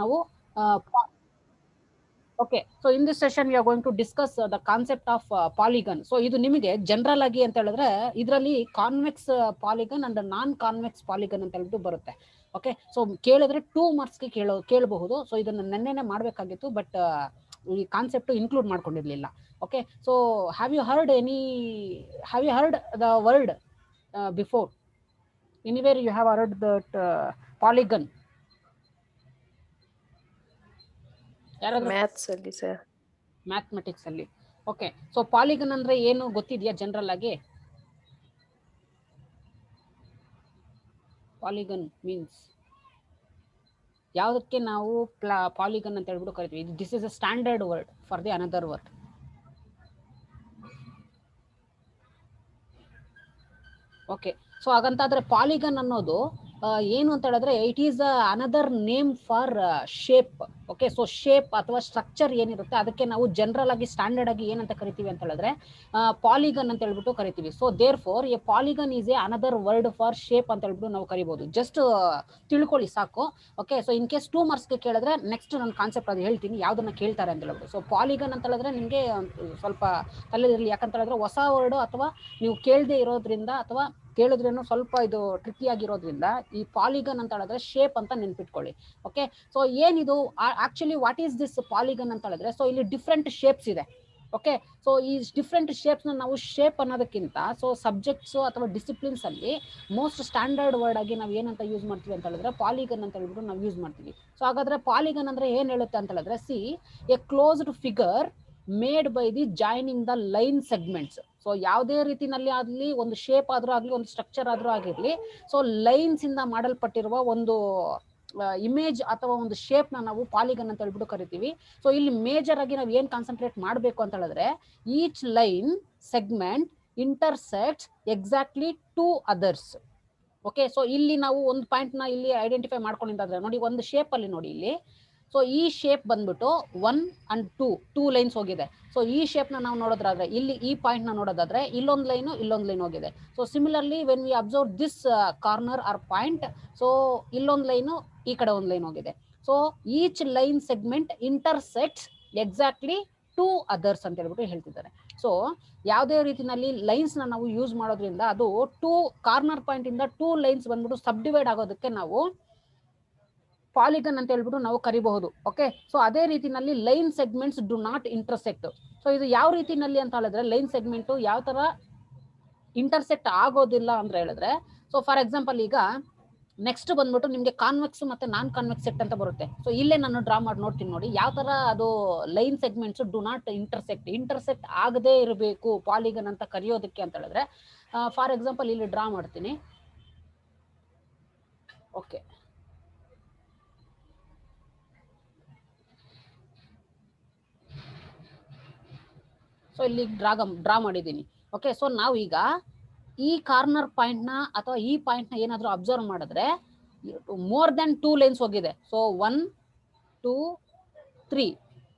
ನಾವು okay. So in this session we are going to discuss the concept of polygon. So ಇದು ನಿಮಗೆ general ಆಗಿ ಅಂತ ಹೇಳಿದ್ರೆ ಇದರಲ್ಲಿ convex polygon and non convex polygon ಅಂತ ಹೇಳ್ಬಿಟ್ಟು ಬರುತ್ತೆ. ಓಕೆ, ಸೊ ಕೇಳಿದ್ರೆ 2 ಮಾರ್ಕ್ಸ್ಗೆ ಕೇಳಬಹುದು. ಸೊ ಇದನ್ನ ನೆನ್ನೆನೆ ಮಾಡಬೇಕಾಗಿತ್ತು, ಬಟ್ ಈ ಕಾನ್ಸೆಪ್ಟ್ ಇನ್ಕ್ಲೂಡ್ ಮಾಡ್ಕೊಂಡಿರ್ಲಿಲ್ಲ. Okay, so have you heard the word before? Anywhere you have heard that polygon? Maths ಅಲ್ಲಿ ಸರ್, ಮ್ಯಾಥಮೆಟಿಕ್ಸ್ ಅಲ್ಲಿ. ಓಕೆ, ಸೊ ಪಾಲಿಗನ್ ಅಂದ್ರೆ ಏನು ಗೊತ್ತಿದೆಯಾ ಜನರಲ್ ಆಗಿ? ಪಾಲಿಗನ್ ಮೀನ್ಸ್ ಯಾವುದಕ್ಕೆ ನಾವು ಪಾಲಿಗನ್ ಅಂತ ಹೇಳ್ಬಿಟ್ಟು ಕರಿತೀವಿ? This is a standard word for the another word. Okay, so ಹಾಗಂತಾದ್ರೆ ಪಾಲಿಗನ್ ಅನ್ನೋದು ಏನು ಅಂತ ಹೇಳಿದ್ರೆ it is another name for shape. Okay, so shape ಅಥವಾ ಸ್ಟ್ರಕ್ಚರ್ ಏನಿರುತ್ತೆ ಅದಕ್ಕೆ ನಾವು ಜನರಲ್ ಆಗಿ ಸ್ಟ್ಯಾಂಡರ್ಡ್ ಆಗಿ ಏನಂತ ಕರಿತೀವಿ ಅಂತ ಹೇಳಿದ್ರೆ ಪಾಲಿಗನ್ ಅಂತ ಹೇಳ್ಬಿಟ್ಟು ಕರಿತೀವಿ. So therefore a polygon is a another word for shape ಅಂತ ಹೇಳ್ಬಿಟ್ಟು ನಾವು ಕರಿಬಹುದು. ಜಸ್ಟ್ ತಿಳ್ಕೊಳ್ಳಿ ಸಾಕು. ಓಕೆ, ಸೊ ಇನ್ ಕೇಸ್ 2 ಮಾರ್ಕ್ಸ್ಗೆ ಕೇಳಿದ್ರೆ ನೆಕ್ಸ್ಟ್ ನನ್ನ ಕಾನ್ಸೆಪ್ಟ್ ಅದು ಹೇಳ್ತೀನಿ ಯಾವ್ದನ್ನ ಕೇಳ್ತಾರೆ ಅಂತ ಹೇಳ್ಬಿಟ್ಟು. ಸೊ ಪಾಲಿಗನ್ ಅಂತ ಹೇಳಿದ್ರೆ ನಿಮಗೆ ಸ್ವಲ್ಪ ತಲೆಯಲ್ಲಿ, ಯಾಕಂತ ಹೇಳಿದ್ರೆ ಹೊಸ ವರ್ಡ್ ಅಥವಾ ನೀವು ಕೇಳದೆ ಇರೋದ್ರಿಂದ ಅಥವಾ ಕೇಳಿದ್ರೇನು ಸ್ವಲ್ಪ ಇದು ಟ್ರಿಕ್ಕಿ ಆಗಿರೋದ್ರಿಂದ ಈ ಪಾಲಿಗನ್ ಅಂತ ಹೇಳಿದ್ರೆ ಶೇಪ್ ಅಂತ ನೆನ್ಪಿಟ್ಕೊಳ್ಳಿ. ಓಕೆ, ಸೊ ಏನಿದು actually what is this polygon ಅಂತ ಹೇಳಿದ್ರೆ, ಸೊ ಇಲ್ಲಿ ಡಿಫ್ರೆಂಟ್ ಶೇಪ್ಸ್ ಇದೆ. ಓಕೆ, ಸೊ ಈ ಡಿಫ್ರೆಂಟ್ ಶೇಪ್ಸ್ ನಾವು ಶೇಪ್ ಅನ್ನೋದಕ್ಕಿಂತ ಸೊ ಸಬ್ಜೆಕ್ಟ್ಸ್ ಅಥವಾ ಡಿಸಿಪ್ಲಿನ್ಸ್ ಅಲ್ಲಿ ಮೋಸ್ಟ್ ಸ್ಟ್ಯಾಂಡರ್ಡ್ ವರ್ಡ್ ಆಗಿ ನಾವು ಏನಂತ ಯೂಸ್ ಮಾಡ್ತೀವಿ ಅಂತ ಹೇಳಿದ್ರೆ ಪಾಲಿಗನ್ ಅಂತ ಹೇಳ್ಬಿಟ್ಟು ನಾವು ಯೂಸ್ ಮಾಡ್ತೀವಿ. ಸೊ ಹಾಗಾದ್ರೆ ಪಾಲಿಗನ್ ಅಂದ್ರೆ ಏನ್ ಹೇಳುತ್ತೆ ಅಂತ ಹೇಳಿದ್ರೆ, C A closed figure made by the joining the line segments. So ಯಾವುದೇ ರೀತಿನಲ್ಲಿ ಆಗಲಿ, ಒಂದು ಶೇಪ್ ಆದ್ರೂ ಆಗಲಿ, ಒಂದು ಸ್ಟ್ರಕ್ಚರ್ ಆದ್ರೂ ಆಗಿರ್ಲಿ, ಸೊ ಲೈನ್ಸ್ ಇಂದ ಮಾಡಲ್ಪಟ್ಟಿರುವ ಒಂದು ಇಮೇಜ್ ಅಥವಾ ಒಂದು ಶೇಪ್ ನ ನಾವು ಪಾಲಿಗನ್ ಅಂತ ಹೇಳ್ಬಿಟ್ಟು ಕರಿತೀವಿ. ಸೊ ಇಲ್ಲಿ ಮೇಜರ್ ಆಗಿ ನಾವು ಏನ್ ಕಾನ್ಸಂಟ್ರೇಟ್ ಮಾಡಬೇಕು ಅಂತ ಹೇಳಿದ್ರೆ, each line segment intersects exactly 2 others. Okay, so ಇಲ್ಲಿ ನಾವು ಒಂದು ಪಾಯಿಂಟ್ ನ ಇಲ್ಲಿ ಐಡೆಂಟಿಫೈ ಮಾಡ್ಕೊಂಡಿದ್ದಾದ್ರೆ ನೋಡಿ, ಒಂದು ಶೇಪ್ ಅಲ್ಲಿ ನೋಡಿ ಇಲ್ಲಿ, ಸೊ ಈ ಶೇಪ್ ಬಂದ್ಬಿಟ್ಟು 1 and 2 ಲೈನ್ಸ್ ಹೋಗಿದೆ. ಸೊ ಈ ಶೇಪ್ ನ ನಾವು ನೋಡೋದಾದ್ರೆ ಇಲ್ಲಿ ಈ ಪಾಯಿಂಟ್ ನ ನೋಡೋದಾದ್ರೆ ಇಲ್ಲೊಂದು ಲೈನ್ ಹೋಗಿದೆ. So similarly when we observe this corner or point, so ಇಲ್ಲೊಂದು ಲೈನು, ಈ ಕಡೆ ಒಂದು ಲೈನ್ ಹೋಗಿದೆ. So each line segment intersects exactly 2 others ಅಂತ ಹೇಳ್ಬಿಟ್ಟು ಹೇಳ್ತಿದ್ದಾರೆ. ಸೊ ಯಾವುದೇ ರೀತಿನಲ್ಲಿ ಲೈನ್ಸ್ ನ ನಾವು ಯೂಸ್ ಮಾಡೋದ್ರಿಂದ ಅದು 2 ಕಾರ್ನರ್ ಪಾಯಿಂಟ್ ಇಂದ 2 ಲೈನ್ಸ್ ಬಂದ್ಬಿಟ್ಟು ಸಬ್ ಡಿವೈಡ್ ಆಗೋದಕ್ಕೆ ನಾವು ಪಾಲಿಗನ್ ಅಂತ ಹೇಳ್ಬಿಟ್ಟು ನಾವು ಕರಿಬಹುದು. ಓಕೆ, ಸೊ ಅದೇ ರೀತಿನಲ್ಲಿ line segments do not intersect. So ಇದು ಯಾವ ರೀತಿನಲ್ಲಿ ಅಂತ ಹೇಳಿದ್ರೆ, ಲೈನ್ ಸೆಗ್ಮೆಂಟ್ ಯಾವ ತರ ಇಂಟರ್ಸೆಕ್ಟ್ ಆಗೋದಿಲ್ಲ ಅಂತ ಹೇಳಿದ್ರೆ, ಸೊ ಫಾರ್ ಎಕ್ಸಾಂಪಲ್ ಈಗ ನೆಕ್ಸ್ಟ್ ಬಂದ್ಬಿಟ್ಟು ನಿಮ್ಗೆ ಕಾನ್ವೆಕ್ಸ್ ಮತ್ತೆ ನಾನ್ ಕಾನ್ವೆಕ್ಸ್ ಸೆಟ್ ಅಂತ ಬರುತ್ತೆ. ಸೊ ಇಲ್ಲೇ ನಾನು ಡ್ರಾ ಮಾಡಿ ನೋಡ್ತೀನಿ ನೋಡಿ ಯಾವ ತರ ಅದು line segments do not intersect ಆಗದೇ ಇರಬೇಕು ಪಾಲಿಗನ್ ಅಂತ ಕರೆಯೋದಕ್ಕೆ ಅಂತ ಹೇಳಿದ್ರೆ, ಫಾರ್ ಎಕ್ಸಾಂಪಲ್ ಇಲ್ಲಿ ಡ್ರಾ ಮಾಡ್ತೀನಿ. ಓಕೆ, ಸೊ ಇಲ್ಲಿ ಡ್ರಾ ಮಾಡಿದ್ದೀನಿ. ಓಕೆ, ಸೊ ನಾವು ಈಗ ಈ ಕಾರ್ನರ್ ಪಾಯಿಂಟ್ ನ ಅಥವಾ ಈ ಪಾಯಿಂಟ್ ನ ಏನಾದ್ರೂ ಅಬ್ಸರ್ವ್ ಮಾಡಿದ್ರೆ ಮೋರ್ ದೆನ್ 2 ಲೈನ್ಸ್ ಹೋಗಿದೆ. ಸೊ 1 2 3.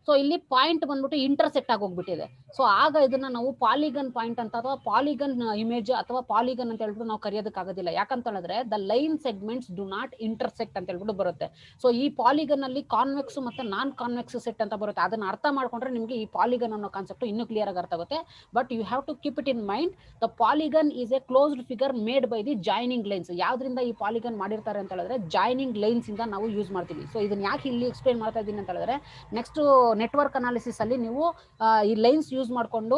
ಸೊ ಇಲ್ಲಿ ಪಾಯಿಂಟ್ ಬಂದ್ಬಿಟ್ಟು ಇಂಟರ್ಸೆಕ್ಟ್ ಆಗಿ ಹೋಗ್ಬಿಟ್ಟಿದೆ. ಸೊ ಆಗ ಇದನ್ನ ನಾವು ಪಾಲಿಗನ್ ಪಾಯಿಂಟ್ ಅಂತ ಅಥವಾ ಪಾಲಿಗನ್ ಇಮೇಜ್ ಅಥವಾ ಪಾಲಿಗನ್ ಅಂತ ಹೇಳ್ಬಿಟ್ಟು ನಾವು ಕರೆಯೋದಕ್ಕಾಗೋದಿಲ್ಲ. ಯಾಕಂತ ಹೇಳಿದ್ರೆ the line segments do not intersect ಅಂತ ಹೇಳ್ಬಿಟ್ಟು ಬರುತ್ತೆ. ಸೊ ಈ ಪಾಲಿಗನ್ ಅಲ್ಲಿ ಕಾನ್ವೆಕ್ಸ್ ಮತ್ತೆ ನಾನ್ ಕಾನ್ವೆಕ್ಸ್ ಸೆಟ್ ಅಂತ ಬರುತ್ತೆ. ಅದನ್ನ ಅರ್ಥ ಮಾಡ್ಕೊಂಡ್ರೆ ನಿಮ್ಗೆ ಈ ಪಾಲಿಗನ್ ಅನ್ನೋ ಕಾನ್ಸೆಪ್ಟ್ ಇನ್ನೂ ಕ್ಲಿಯರ್ ಆಗಿ ಅರ್ಥ ಆಗುತ್ತೆ. But you have to keep it in mind, the polygon is a closed figure made by the joining lines. ಯಾವ್ದ್ರಿಂದ ಈ ಪಾಲಿಗನ್ ಮಾಡಿರ್ತಾರೆ ಅಂತ ಹೇಳಿದ್ರೆ ಜಾಯಿನಿಂಗ್ ಲೈನ್ಸ್ ಇಂದ ನಾವು ಯೂಸ್ ಮಾಡ್ತೀವಿ. ಸೊ ಇದನ್ನ ಯಾಕೆ ಇಲ್ಲಿ ಎಕ್ಸ್ಪ್ಲೇನ್ ಮಾಡ್ತಾ ಇದ್ದೀನಿ ಅಂತ ಹೇಳಿದ್ರೆ, ನೆಕ್ಸ್ಟ್ ನೆಟ್ವರ್ಕ್ ಅನಾಲಿಸಿಸ್ ಅಲ್ಲಿ ನೀವು ಈ ಲೈನ್ಸ್ ಯೂಸ್ ಮಾಡ್ಕೊಂಡು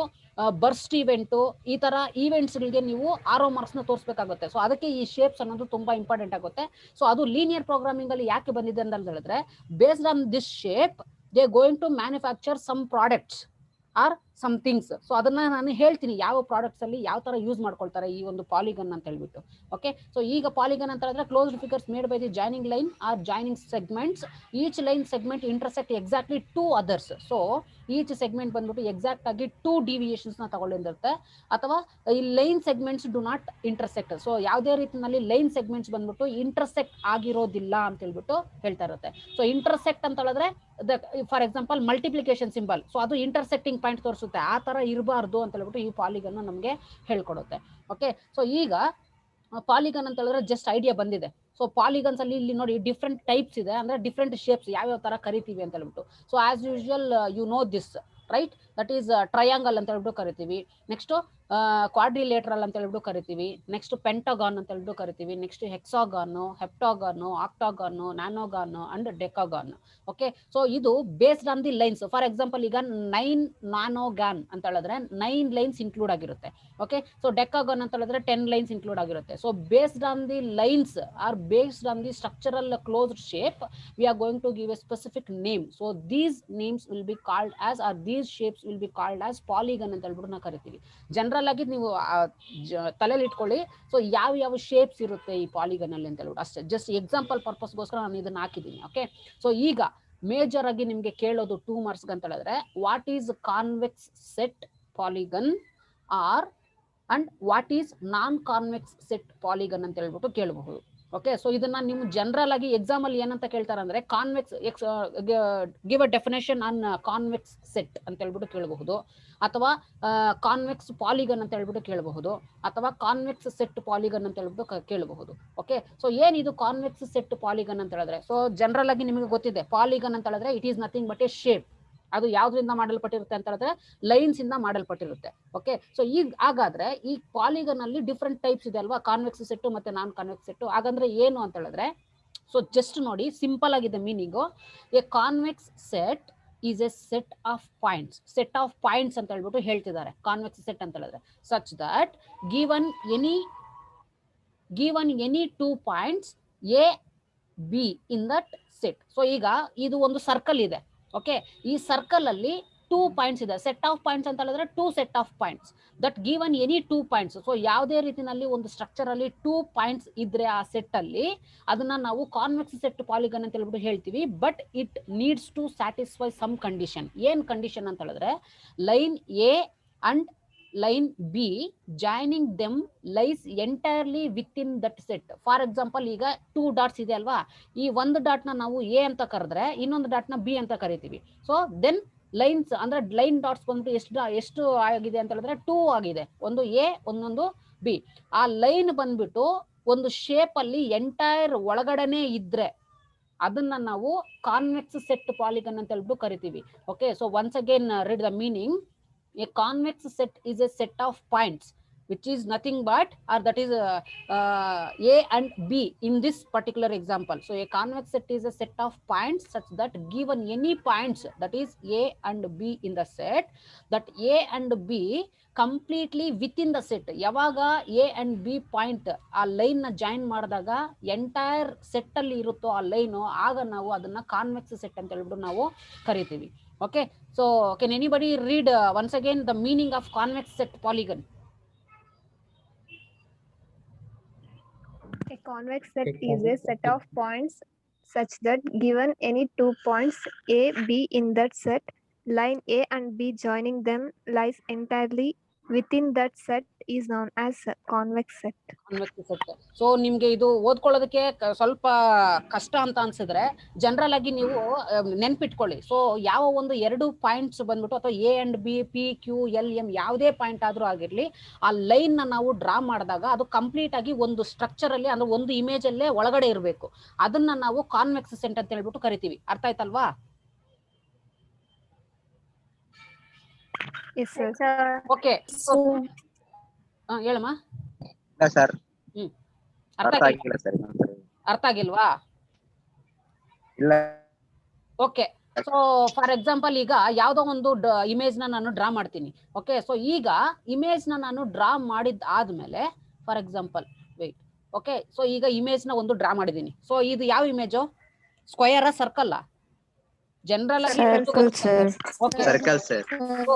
ಬರ್ಸ್ಟ್ ಇವೆಂಟು ಈ ತರ ಈವೆಂಟ್ಸ್ ಗಳಿಗೆ ನೀವು ಆರೋ ಮಾರ್ಕ್ಸ್ ನ ತೋರಿಸಬೇಕಾಗುತ್ತೆ. ಸೊ ಅದಕ್ಕೆ ಈ ಶೇಪ್ಸ್ ಅನ್ನೋದು ತುಂಬಾ ಇಂಪಾರ್ಟೆಂಟ್ ಆಗುತ್ತೆ. ಸೊ ಅದು ಲೀನಿಯರ್ ಪ್ರೋಗ್ರಾಮಿಂಗ್ ಅಲ್ಲಿ ಯಾಕೆ ಬಂದಿದೆ ಅಂತ ಹೇಳಿದ್ರೆ, based on this shape they going to manufacture some products or some things. So ಅದನ್ನ ನಾನು ಹೇಳ್ತೀನಿ ಯಾವ ಪ್ರಾಡಕ್ಟ್ಸ್ ಅಲ್ಲಿ ಯಾವ ತರ ಯೂಸ್ ಮಾಡ್ಕೊಳ್ತಾರೆ ಈ ಒಂದು ಪಾಲಿಗನ್ ಅಂತ ಹೇಳ್ಬಿಟ್ಟು. ಓಕೆ, ಸೊ ಈಗ ಪಾಲಿಗನ್ ಅಂತ ಹೇಳಿದ್ರೆ closed figures made by the joining line or joining segments. Each line segment intersect exactly 2 others. So each segment ಬಂದ್ಬಿಟ್ಟು ಎಕ್ಸಾಕ್ಟ್ ಆಗಿ 2 ಡಿವಿಯೇಷನ್ಸ್ ನ ತಗೊಂಡಿರುತ್ತೆ. ಅಥವಾ ಈ line segments do not intersect. So ಯಾವುದೇ ರೀತಿಯಲ್ಲಿ ಲೈನ್ ಸೆಗ್ಮೆಂಟ್ಸ್ ಬಂದ್ಬಿಟ್ಟು ಇಂಟರ್ಸೆಕ್ಟ್ ಆಗಿರೋದಿಲ್ಲ ಅಂತ ಹೇಳ್ಬಿಟ್ಟು ಹೇಳ್ತಾ ಇರುತ್ತೆ. ಸೊ ಇಂಟರ್ಸೆಕ್ಟ್ ಅಂತ ಹೇಳಿದ್ರೆ for example multiplication symbol, so ಅದು ಇಂಟರ್ಸೆಕ್ಟಿಂಗ್ ಪಾಯಿಂಟ್ ತೋರಿಸುತ್ತೆ. ಆ ತರ ಇರಬಾರ್ದು ಅಂತ ಹೇಳ್ಬಿಟ್ಟು ಈ ಪಾಲಿಗನ್ ನಮಗೆ ಹೇಳ್ಕೊಡುತ್ತೆ. ಓಕೆ, ಸೊ ಈಗ ಪಾಲಿಗನ್ ಅಂತ ಹೇಳಿದ್ರೆ ಜಸ್ಟ್ ಐಡಿಯಾ ಬಂದಿದೆ. ಸೊ ಪಾಲಿಗನ್ಸ್ ಅಲ್ಲಿ ಇಲ್ಲಿ ನೋಡಿ ಡಿಫ್ರೆಂಟ್ ಟೈಪ್ಸ್ ಇದೆ, ಅಂದ್ರೆ ಡಿಫ್ರೆಂಟ್ ಶೇಪ್ಸ್ ಯಾವ್ಯಾವ ತರ ಕರಿತೀವಿ ಅಂತ ಹೇಳ್ಬಿಟ್ಟು. So as usual you know this right, that is triangle ಅಂತ ಹೇಳ್ಬಿಟ್ಟು ಕರಿತೀವಿ. ನೆಕ್ಸ್ಟ್ ಕ್ವಾಡ್ರಿಲೇಟರಲ್ ಅಂತ ಹೇಳ್ಬಿಟ್ಟು ಕರಿತೀವಿ. ನೆಕ್ಸ್ಟ್ ಪೆಂಟಗಾನ್ ಅಂತ ಹೇಳ್ಬಿಟ್ಟು ಕರಿತೀವಿ. Next hexagon, heptagon, octagon, nonagon and decagon. Okay, so ಇದು based on the lines. For example ಈಗ 9 ನ್ಯಾನೋಗಾನ್ ಅಂತ ಹೇಳಿದ್ರೆ 9 ಲೈನ್ಸ್ ಇನ್ಕ್ಲೂಡ್ ಆಗಿರುತ್ತೆ. ಓಕೆ, ಸೊ ಡೆಕಾಗಾನ್ ಅಂತ ಹೇಳಿದ್ರೆ 10 ಲೈನ್ಸ್ ಇನ್ಕ್ಲೂಡ್ ಆಗಿರುತ್ತೆ. So based on the lines or based on the structural closed shape we are going to give a specific name. So these names will be called as, or these shapes will be called as polygon ಅಂತ ಹೇಳ್ಬಿಟ್ಟು ನಾವು ಕರಿತೀವಿ. General ಆಗಿ ನೀವು ತಲೆಯಲ್ಲಿ ಇಟ್ಕೊಳ್ಳಿ. So ಯಾವ ಯಾವ ಶೇಪ್ಸ್ ಇರುತ್ತೆ ಈ ಪಾಲಿಗನ್ ಅಲ್ಲಿ ಅಂತ ಹೇಳ್ಬಿಟ್ಟು ಅಷ್ಟೇ, ಜಸ್ಟ್ ಎಕ್ಸಾಂಪಲ್ ಪರ್ಪಸ್ಗೋಸ್ಕರ ನಾನು ಇದನ್ನ ಹಾಕಿದ್ದೀನಿ. ಓಕೆ, ಸೊ ಈಗ ಮೇಜರ್ ಆಗಿ ನಿಮ್ಗೆ ಕೇಳೋದು 2 ಮಾರ್ಕ್ಸ್ ಅಂತ ಹೇಳಿದ್ರೆ what is convex set polygon or and what is non convex set polygon ಅಂತ ಹೇಳ್ಬಿಟ್ಟು ಕೇಳಬಹುದು. ಓಕೆ, ಸೊ ಇದನ್ನ ನೀವು ಜನರಲ್ ಆಗಿ ಎಕ್ಸಾಮ್ ಅಲ್ಲಿ ಏನಂತ ಕೇಳ್ತಾರೆ ಅಂದ್ರೆ convex give a definition on convex set ಅಂತ ಹೇಳ್ಬಿಟ್ಟು ಕೇಳಬಹುದು, ಅಥವಾ ಕಾನ್ವೆಕ್ಸ್ ಪಾಲಿಗನ್ ಅಂತ ಹೇಳ್ಬಿಟ್ಟು ಕೇಳಬಹುದು, ಅಥವಾ ಕಾನ್ವೆಕ್ಸ್ ಸೆಟ್ ಪಾಲಿಗನ್ ಅಂತ ಹೇಳ್ಬಿಟ್ಟು ಕೇಳಬಹುದು. ಓಕೆ, ಸೊ ಏನಿದು ಕಾನ್ವೆಕ್ಸ್ ಸೆಟ್ ಪಾಲಿಗನ್ ಅಂತ ಹೇಳಿದ್ರೆ, ಸೊ ಜನರಲ್ ಆಗಿ ನಿಮಗೆ ಗೊತ್ತಿದೆ ಪಾಲಿಗನ್ ಅಂತ ಹೇಳಿದ್ರೆ it is nothing but A shape. ಅದು ಯಾವ್ದ್ರಿಂದ ಮಾಡಲ್ಪಟ್ಟಿರುತ್ತೆ ಅಂತ ಹೇಳಿದ್ರೆ ಲೈನ್ಸ್ ಇಂದ ಮಾಡಲ್ಪಟ್ಟಿರುತ್ತೆ. ಓಕೆ, ಸೊ ಈಗ ಹಾಗಾದ್ರೆ ಈ ಪಾಲಿಗನ್ ಅಲ್ಲಿ ಡಿಫ್ರೆಂಟ್ ಟೈಪ್ಸ್ ಇದೆ ಅಲ್ವಾ, ಕಾನ್ವೆಕ್ಸ್ ಸೆಟ್ ಮತ್ತೆ ನಾನ್ ಕಾನ್ವೆಕ್ಸ್ ಸೆಟ್. ಹಾಗಂದ್ರೆ ಏನು ಅಂತ ಹೇಳಿದ್ರೆ, ಸೊ ಜಸ್ಟ್ ನೋಡಿ ಸಿಂಪಲ್ ಆಗಿದೆ meaning. A convex set is A set of points. Set of points ಅಂತ ಹೇಳ್ಬಿಟ್ಟು ಹೇಳ್ತಿದ್ದಾರೆ ಕಾನ್ವೆಕ್ಸ್ ಸೆಟ್ ಅಂತ ಹೇಳಿದ್ರೆ, such that given any 2 points A B in that set. So ಈಗ ಇದು ಒಂದು ಸರ್ಕಲ್ ಇದೆ. ಓಕೆ, ಈ ಸರ್ಕಲ್ ಅಲ್ಲಿ 2 ಪಾಯಿಂಟ್ಸ್ ಇದೆ. ಸೆಟ್ ಆಫ್ ಪಾಯಿಂಟ್ಸ್ ಅಂತ ಹೇಳಿದ್ರೆ 2 set of points that given any 2 points. So ಯಾವುದೇ ರೀತಿನಲ್ಲಿ ಒಂದು ಸ್ಟ್ರಕ್ಚರ್ ಅಲ್ಲಿ 2 ಪಾಯಿಂಟ್ಸ್ ಇದ್ರೆ ಆ ಸೆಟ್ ಅಲ್ಲಿ ಅದನ್ನ ನಾವು ಕಾನ್ವೆಕ್ಸ್ ಸೆಟ್ ಪಾಲಿಗನ್ ಅಂತ ಹೇಳ್ಬಿಟ್ಟು ಹೇಳ್ತೀವಿ. But it needs to satisfy some condition. ಏನ್ ಕಂಡೀಷನ್ ಅಂತ ಹೇಳಿದ್ರೆ line A and line B joining them lies entirely within that set. For example ಈಗ 2 ಡಾಟ್ಸ್ ಇದೆ ಅಲ್ವಾ, ಈ ಒಂದು ಡಾಟ್ ನ ನಾವು ಎ ಅಂತ ಕರೆದ್ರೆ ಇನ್ನೊಂದು ಡಾಟ್ ನ ಬಿ ಅಂತ ಕರಿತೀವಿ. ಸೊ ದೆನ್ ಲೈನ್ಸ್ ಅಂದ್ರೆ ಲೈನ್ ಡಾಟ್ಸ್ ಬಂದ್ಬಿಟ್ಟು ಎಷ್ಟು ಆಗಿದೆ ಅಂತ ಹೇಳಿದ್ರೆ 2 ಆಗಿದೆ. ಒಂದು ಎ ಒಂದೊಂದು ಬಿ. ಆ ಲೈನ್ ಬಂದ್ಬಿಟ್ಟು ಒಂದು ಶೇಪ್ ಅಲ್ಲಿ ಎಂಟೈರ್ ಒಳಗಡೆನೆ ಇದ್ರೆ ಅದನ್ನ ನಾವು ಕಾನ್ವೆಕ್ಸ್ ಸೆಟ್ ಪಾಲಿಗನ್ ಅಂತ ಹೇಳ್ಬಿಟ್ಟು ಕರಿತೀವಿ. Okay, so once again read the meaning. A convex set is a set of points which is nothing but, or that is A and B in this particular example. So a convex set is a set of points such that given any points, that is A and B in the set, that A and B completely within the set. ಯಾವಾಗ A and B point ಆ line ನ join ಮಾಡಿದಾಗ entire set ಅಲ್ಲಿ ಇರುತ್ತೋ ಆ line, ಆಗ ನಾವು ಅದನ್ನ ಕಾನ್ವೆಕ್ಸ್ ಸೆಟ್ ಅಂತ ಹೇಳ್ಬಿಟ್ಟು ನಾವು ಕರಿತೀವಿ. Okay, so can anybody read once again the meaning of convex set polygon? A convex set is a set of points such that given any 2 points A, B in that set, line A and B joining them lies entirely within that set is known as convex set. Convex set. So ನಿಮ್ಗೆ ಇದು ಓದ್ಕೊಳ್ಳೋದಕ್ಕೆ ಸ್ವಲ್ಪ ಕಷ್ಟ ಅಂತ ಅನ್ಸಿದ್ರೆ general ಆಗಿ ನೀವು ನೆನ್ಪಿಟ್ಕೊಳ್ಳಿ. So ಯಾವ ಒಂದು 2 ಪಾಯಿಂಟ್ಸ್ ಬಂದ್ಬಿಟ್ಟು ಅಥವಾ A and B, P, Q, L, M ಯಾವುದೇ ಪಾಯಿಂಟ್ ಆದ್ರೂ ಆಗಿರ್ಲಿ, ಆ ಲೈನ್ ನ ನಾವು ಡ್ರಾ ಮಾಡಿದಾಗ ಅದು ಕಂಪ್ಲೀಟ್ ಆಗಿ ಒಂದು ಸ್ಟ್ರಕ್ಚರ್ ಅಲ್ಲಿ ಅಂದ್ರೆ ಒಂದು ಇಮೇಜ್ ಅಲ್ಲೇ ಒಳಗಡೆ ಇರಬೇಕು. ಅದನ್ನ ನಾವು ಕಾನ್ವೆಕ್ಸ್ ಸೆಟ್ ಅಂತ ಹೇಳ್ಬಿಟ್ಟು ಕರಿತೀವಿ. ಅರ್ಥ ಆಯ್ತಲ್ವಾ? Yes sir. ಓಕೆ, ಹೇಳಮ್ಮ. ಇಲ್ಲ ಸರ್, ಅರ್ಥ ಆಗಿಲ್ವಾ? ಇಲ್ಲ. ಓಕೆ, ಸೊ ಫಾರ್ ಎಕ್ಸಾಂಪಲ್ ಈಗ ಯಾವ್ದೋ ಒಂದು ಇಮೇಜ್ ನ ನಾನು ಡ್ರಾ ಮಾಡ್ತೀನಿ. ಓಕೆ, ಸೊ ಈಗ ಇಮೇಜ್ ನ ನಾನು ಡ್ರಾ ಮಾಡಿದ ಆದ್ಮೇಲೆ for example wait. Okay, so ಈಗ ಇಮೇಜ್ ನ ಒಂದು ಡ್ರಾ ಮಾಡಿದೀನಿ. ಸೊ ಇದು ಯಾವ ಇಮೇಜು? Square circle? ಜನರಲ್ ಆಗಿ ಸರ್ಕಲ್ ಸರ್. ಸೊ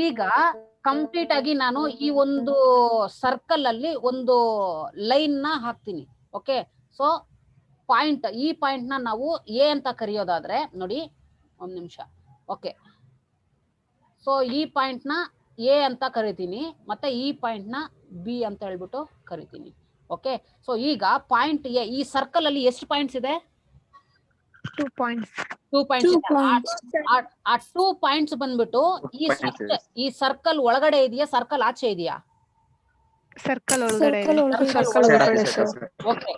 ಈಗ ಕಂಪ್ಲೀಟ್ ಆಗಿ ನಾನು ಈ ಒಂದು ಸರ್ಕಲ್ ಅಲ್ಲಿ ಒಂದು ಲೈನ್ ನ ಹಾಕ್ತೀನಿ. ಓಕೆ, ಸೊ ಪಾಯಿಂಟ್, ಈ ಪಾಯಿಂಟ್ ನ ನಾವು ಎ ಅಂತ ಕರೆಯೋದಾದ್ರೆ ನೋಡಿ, ಒಂದ್ ನಿಮಿಷ. ಓಕೆ, ಸೊ ಈ ಪಾಯಿಂಟ್ ನ ಎ ಅಂತ ಕರಿತೀನಿ, ಮತ್ತೆ ಈ ಪಾಯಿಂಟ್ ನ ಬಿ ಅಂತ ಹೇಳ್ಬಿಟ್ಟು ಕರಿತೀನಿ. ಓಕೆ, ಸೊ ಈಗ ಪಾಯಿಂಟ್ ಎ, ಈ ಸರ್ಕಲ್ ಅಲ್ಲಿ ಎಷ್ಟು ಪಾಯಿಂಟ್ಸ್ ಇದೆ? 2 points. 2 ಪಾಯಿಂಟ್ಸ್. ಆ 2 ಪಾಯಿಂಟ್ಸ್ ಬಂದ್ಬಿಟ್ಟು ಈ ಸರ್ಕಲ್ ಒಳಗಡೆ ಇದೆಯಾ, ಸರ್ಕಲ್ ಆಚೆ ಇದೆಯಾ? ಸರ್ಕಲ್ ಒಳಗಡೆ Circle ಒಳಗಡೆ ಸರ್. ಸರ್. ಓಕೆ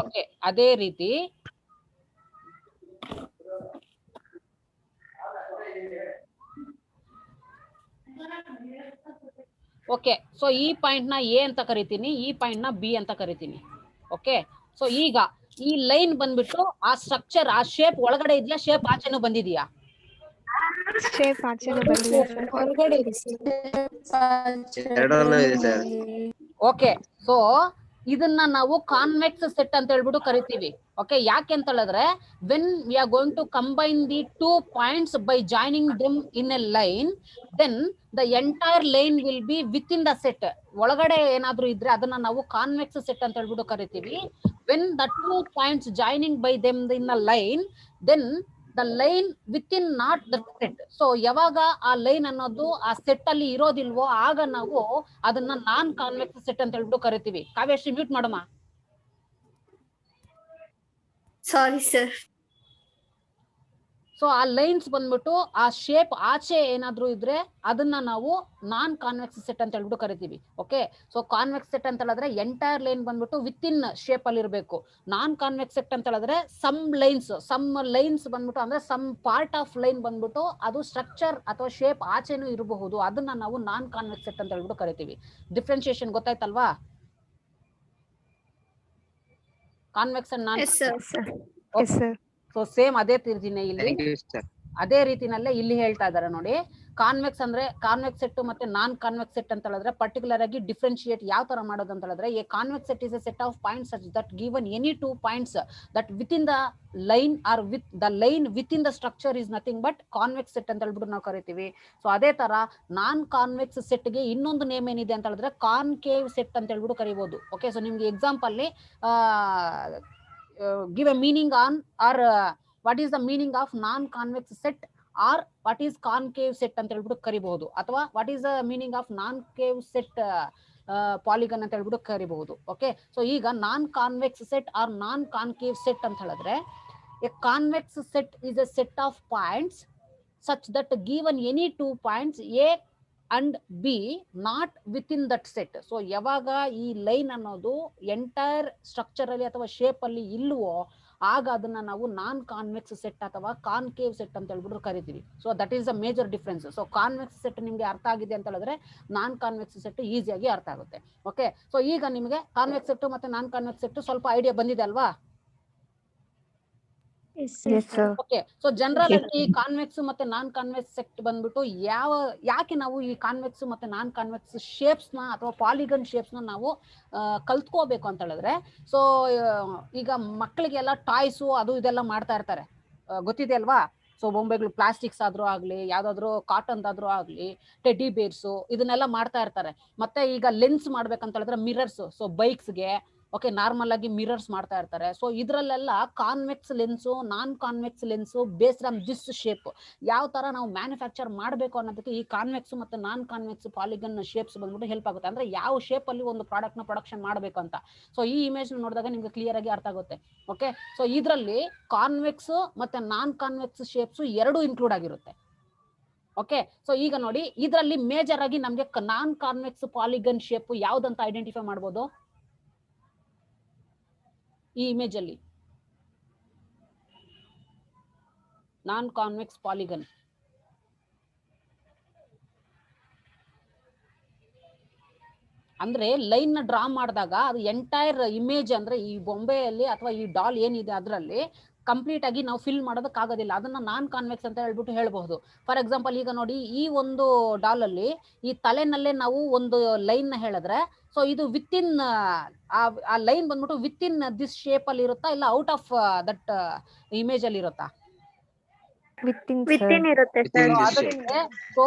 ಓಕೆ ಅದೇ ರೀತಿ ಓಕೆ ಸೊ ಈ ಪಾಯಿಂಟ್ ನ ಎ ಅಂತ ಕರಿತೀನಿ, ಈ ಪಾಯಿಂಟ್ ನ ಬಿ ಅಂತ ಕರಿತೀನಿ. ಓಕೆ ಸೊ ಈಗ ಈ ಲೈನ್ ಬಂದ್ಬಿಟ್ಟು ಆ ಸ್ಟ್ರಕ್ಚರ್ ಆ ಶೇಪ್ ಒಳಗಡೆ ಇದೆಯಾ, ಶೇಪ್ ಆಚೆನೂ ಬಂದಿದ್ಯಾ? ಶೇಪ್ ಆಚೆನೂ ಬಂದಿದೆ ಸರ್. ಎರಡರಲ್ಲೂ ಇದೆ ಸರ್. ಓಕೆ ಸೊ ಇದನ್ನ ನಾವು ಕಾನ್ವೆಕ್ಸ್ ಸೆಟ್ ಅಂತ ಹೇಳ್ಬಿಟ್ಟು ಕರಿತೀವಿ. ಓಕೆ ಯಾಕೆ ಅಂತ ಹೇಳಿದ್ರೆ when we are going to combine the 2 points by joining them in a line, then the entire line will be within the set. ಒಳಗಡೆ ಏನಾದ್ರೂ ಇದ್ರೆ ಅದನ್ನ ನಾವು ಕಾನ್ವೆಕ್ಸ್ ಸೆಟ್ ಅಂತ ಹೇಳ್ಬಿಟ್ಟು ಕರಿತೀವಿ. When the 2 points joining by them in a line, then the line within not the set. So ಯಾವಾಗ ಆ ಲೈನ್ ಅನ್ನೋದು ಆ ಸೆಟ್ ಅಲ್ಲಿ ಇರೋದಿಲ್ವೋ ಆಗ ನಾವು ಅದನ್ನ ನಾನ್ ಕಾನ್ವೆಕ್ಸ್ ಸೆಟ್ ಅಂತ ಹೇಳ್ಬಿಟ್ಟು ಕರಿತೀವಿ. ಕಾವ್ಯಶ್ರೀ ಮ್ಯೂಟ್ ಮಾಡಮ್ಮ. Sorry sir. ಸೊ ಆ ಲೈನ್ಸ್ ಬಂದ್ಬಿಟ್ಟು ಆ ಶೇಪ್ ಆಚೆ ಏನಾದ್ರೂ ಇದ್ರೆ ಅದನ್ನ ನಾವು ನಾನ್ ಕಾನ್ವೆಕ್ಸ್ ಸೆಟ್ ಅಂತ ಹೇಳ್ಬಿಟ್ಟು ಕರಿತೀವಿ. ಓಕೆ ಸೊ ಕಾನ್ವೆಕ್ಸ್ ಸೆಟ್ ಅಂತ ಹೇಳಿದ್ರೆ ಎಂಟೈರ್ ಲೈನ್ ಬಂದ್ಬಿಟ್ಟು ವಿತ್ ಇನ್ ಶೇಪ್ ಅಲ್ಲಿ ಇರಬೇಕು. ನಾನ್ ಕಾನ್ವೆಕ್ಸ್ ಸೆಟ್ ಅಂತ ಹೇಳಿದ್ರೆ ಸಮ್ ಲೈನ್ಸ್ ಬಂದ್ಬಿಟ್ಟು ಅಂದ್ರೆ ಸಮ್ ಪಾರ್ಟ್ ಆಫ್ ಲೈನ್ ಬಂದ್ಬಿಟ್ಟು ಅದು ಸ್ಟ್ರಕ್ಚರ್ ಅಥವಾ ಶೇಪ್ ಆಚೆನೂ ಇರಬಹುದು, ಅದನ್ನ ನಾವು ನಾನ್ ಕಾನ್ವೆಕ್ಸ್ ಸೆಟ್ ಅಂತ ಹೇಳ್ಬಿಟ್ಟು ಕರಿತೀವಿ. ಡಿಫ್ರೆನ್ಸಿಯೇಷನ್ ಗೊತ್ತಾಯ್ತಲ್ವಾ? Convex and non. Yes sir. So same ಅದೇ ರೀತಿನೇ ಇಲ್ಲಿ ಥ್ಯಾಂಕ್ ಯು ಸರ್. ಅದೇ ರೀತಿನಲ್ಲೇ ಇಲ್ಲಿ ಹೇಳ್ತಾ ಇದ್ದಾರೆ ನೋಡಿ. ಕಾನ್ವೆಕ್ಸ್ ಅಂದ್ರೆ ಕಾನ್ವೆಕ್ಸ್ ಸೆಟ್ ಮತ್ತೆ ನಾನ್ ಕಾನ್ವೆಕ್ಸ್ ಸೆಟ್ ಅಂತ ಹೇಳಿದ್ರೆ ಪರ್ಟಿಕ್ಯುಲರ್ ಆಗಿ ಡಿಫ್ರೆನ್ಶಿಯೇಟ್ ಯಾವ ತರ ಮಾಡೋದು ಅಂತ ಹೇಳಿದ್ರೆ, a convex set is a set of points such that given any 2 points that within the line or with the line within the structure is nothing but convex set ಅಂತ ಹೇಳ್ಬಿಟ್ಟು ನಾವು ಕರಿತೀವಿ. So ಅದೇ ತರ ನಾನ್ convex set ಗೆ ಇನ್ನೊಂದು name ಏನಿದೆ ಅಂತ ಹೇಳಿದ್ರೆ ಕಾನ್ಕೇವ್ ಸೆಟ್ ಅಂತ ಹೇಳ್ಬಿಟ್ಟು ಕರಿಬಹುದು. ಓಕೆ ಸೊ ನಿಮ್ಗೆ example give a meaning on or what is the meaning of non-convex set or what is concave set ಅಂತ ಹೇಳ್ಬಿಟ್ಟು ಕರಿಬಹುದು, ಅಥವಾ what is the meaning of non-cave set polygon ಅಂತ ಹೇಳ್ಬಿಟ್ಟು ಕರಿಬಹುದು. ಓಕೆ ಸೊ ಈಗ ನಾನ್ ಕಾನ್ವೆಕ್ಸ್ ಸೆಟ್ ಆರ್ ನಾನ್ concave set ಅಂತ ಹೇಳಿದ್ರೆ, a convex set is a set of points such that given any 2 points A and B not with in that set. So ಯಾವಾಗ ಈ line ಅನ್ನೋದು entire structure ಅಲ್ಲಿ ಅಥವಾ shape ಅಲ್ಲಿ ಇಲ್ವೋ ಆಗ ಅದನ್ನ ನಾವು ನಾನ್ ಕಾನ್ವೆಕ್ಸ್ ಸೆಟ್ ಅಥವಾ ಕಾನ್ಕೇವ್ ಸೆಟ್ ಅಂತ ಹೇಳ್ಬಿಟ್ಟು ಕರಿತೀವಿ. So that is the major difference. So convex set ನಿಮ್ಗೆ ಅರ್ಥ ಆಗಿದೆ ಅಂತ ಹೇಳಿದ್ರೆ ನಾನ್ ಕಾನ್ವೆಕ್ಸ್ ಸೆಟ್ ಈಸಿಯಾಗಿ ಅರ್ಥ ಆಗುತ್ತೆ. ಓಕೆ ಸೊ ಈಗ ನಿಮಗೆ ಕಾನ್ವೆಕ್ಸ್ ಸೆಟ್ ಮತ್ತೆ ನಾನ್ ಕಾನ್ವೆಕ್ಸ್ ಸೆಟ್ ಸ್ವಲ್ಪ ಐಡಿಯಾ ಬಂದಿದೆ ಅಲ್ವಾ? ಓಕೆ ಸೊ ಜನರಲ್ ಆಗಿ ಕಾನ್ವೆಕ್ಸ್ ಮತ್ತೆ ನಾನ್ ಕಾನ್ವೆಕ್ಸ್ ಸೆಟ್ ಬಂದ್ಬಿಟ್ಟು ಯಾಕೆ ನಾವು ಈ ಕಾನ್ವೆಕ್ಸ್ ಮತ್ತೆ ನಾನ್ ಕಾನ್ವೆಕ್ಸ್ ಶೇಪ್ಸ್ ನ ಅಥವಾ ಪಾಲಿಗನ್ ಶೇಪ್ಸ್ ನ ನಾವು ಕಲ್ತ್ಕೋಬೇಕು ಅಂತ ಹೇಳಿದ್ರೆ, ಸೊ ಈಗ ಮಕ್ಕಳಿಗೆಲ್ಲ ಟಾಯ್ಸು ಅದು ಇದೆಲ್ಲ ಮಾಡ್ತಾ ಇರ್ತಾರೆ, ಗೊತ್ತಿದೆ ಅಲ್ವಾ? ಸೊ ಬೊಂಬೆಗಳು ಪ್ಲಾಸ್ಟಿಕ್ಸ್ ಆದ್ರೂ ಆಗ್ಲಿ ಯಾವ್ದಾದ್ರು ಕಾಟನ್ ಆದ್ರೂ ಆಗ್ಲಿ ಟೆಡ್ಡಿ ಬೇರ್ಸು ಇದನ್ನೆಲ್ಲ ಮಾಡ್ತಾ ಇರ್ತಾರೆ. ಮತ್ತೆ ಈಗ ಲೆನ್ಸ್ ಮಾಡ್ಬೇಕಂತ ಹೇಳಿದ್ರೆ ಮಿರರ್ಸ್, ಸೊ ಬೈಕ್ಸ್ಗೆ ಓಕೆ ನಾರ್ಮಲ್ ಆಗಿ ಮಿರರ್ಸ್ ಮಾಡ್ತಾ ಇರ್ತಾರೆ. ಸೊ ಇದ್ರಲ್ಲೆಲ್ಲ convex lens non convex lens based on this shape ಯಾವ ತರ ನಾವು ಮ್ಯಾನುಫ್ಯಾಕ್ಚರ್ ಮಾಡಬೇಕು ಅನ್ನೋದಕ್ಕೆ ಈ ಕಾನ್ವೆಕ್ಸ್ ಮತ್ತೆ ನಾನ್ ಕಾನ್ವೆಕ್ಸ್ ಪಾಲಿಗನ್ ಶೇಪ್ಸ್ ಬಂದ್ಬಿಟ್ಟು ಹೆಲ್ಪ್ ಆಗುತ್ತೆ. ಅಂದ್ರೆ ಯಾವ ಶೇಪ್ ಅಲ್ಲಿ ಒಂದು ಪ್ರಾಡಕ್ಟ್ ನ ಪ್ರೊಡಕ್ಷನ್ ಮಾಡಬೇಕು ಅಂತ. ಸೊ ಈ ಇಮೇಜ್ ನೋಡಿದಾಗ ನಿಮ್ಗೆ ಕ್ಲಿಯರ್ ಆಗಿ ಅರ್ಥ ಆಗುತ್ತೆ. ಓಕೆ ಸೊ ಇದರಲ್ಲಿ ಕಾನ್ವೆಕ್ಸ್ ಮತ್ತೆ ನಾನ್ ಕಾನ್ವೆಕ್ಸ್ ಶೇಪ್ಸ್ ಎರಡು ಇನ್ಕ್ಲೂಡ್ ಆಗಿರುತ್ತೆ. ಓಕೆ ಸೊ ಈಗ ನೋಡಿ ಇದರಲ್ಲಿ ಮೇಜರ್ ಆಗಿ ನಮ್ಗೆ ನಾನ್ ಕಾನ್ವೆಕ್ಸ್ ಪಾಲಿಗನ್ ಶೇಪ್ ಯಾವ್ದಂತ ಐಡೆಂಟಿಫೈ ಮಾಡ್ಬೋದು ಈ ಇಮೇಜ್ ಅಲ್ಲಿ? ನಾನ್ ಕಾನ್ವೆಕ್ಸ್ ಪಾಲಿಗನ್ ಅಂದ್ರೆ ಲೈನ್ ನ ಡ್ರಾ ಮಾಡಿದಾಗ ಅದು ಎಂಟೈರ್ ಇಮೇಜ್ ಅಂದ್ರೆ ಈ ಬೊಂಬೆಯಲ್ಲಿ ಅಥವಾ ಈ ಡಾಲ್ ಏನಿದೆ ಅದರಲ್ಲಿ ಕಂಪ್ಲೀಟ್ ಆಗಿ ನಾವು ಫಿಲ್ ಮಾಡೋದಕ್ಕಾಗೋದಿಲ್ಲ. ಅದನ್ನ ನಾನ್ ಕಾನ್ವೆಕ್ಸ್ ಅಂತ ಹೇಳ್ಬಿಟ್ಟು ಹೇಳ್ಬಹುದು. ಫಾರ್ ಎಕ್ಸಾಂಪಲ್ ಈಗ ನೋಡಿ ಈ ಒಂದು ಡಾಲ್ ಅಲ್ಲಿ ಈ ತಲೆನಲ್ಲೇ ನಾವು ಒಂದು ಲೈನ್ ನ ಹೇಳಿದ್ರೆ, ಸೊ ಇದು ವಿತ್ ಇನ್ ಆ ಲೈನ್ ಬಂದ್ಬಿಟ್ಟು ವಿತ್ ಇನ್ ದಿಸ್ ಶೇಪ್ ಅಲ್ಲಿ ಇರುತ್ತಾ ಇಲ್ಲ ಔಟ್ ಆಫ್ ದಟ್ ಇಮೇಜ್ ಅಲ್ಲಿ ಇರುತ್ತಾ? ವಿತಿನ್ ಇರುತ್ತೆ ಸರ್.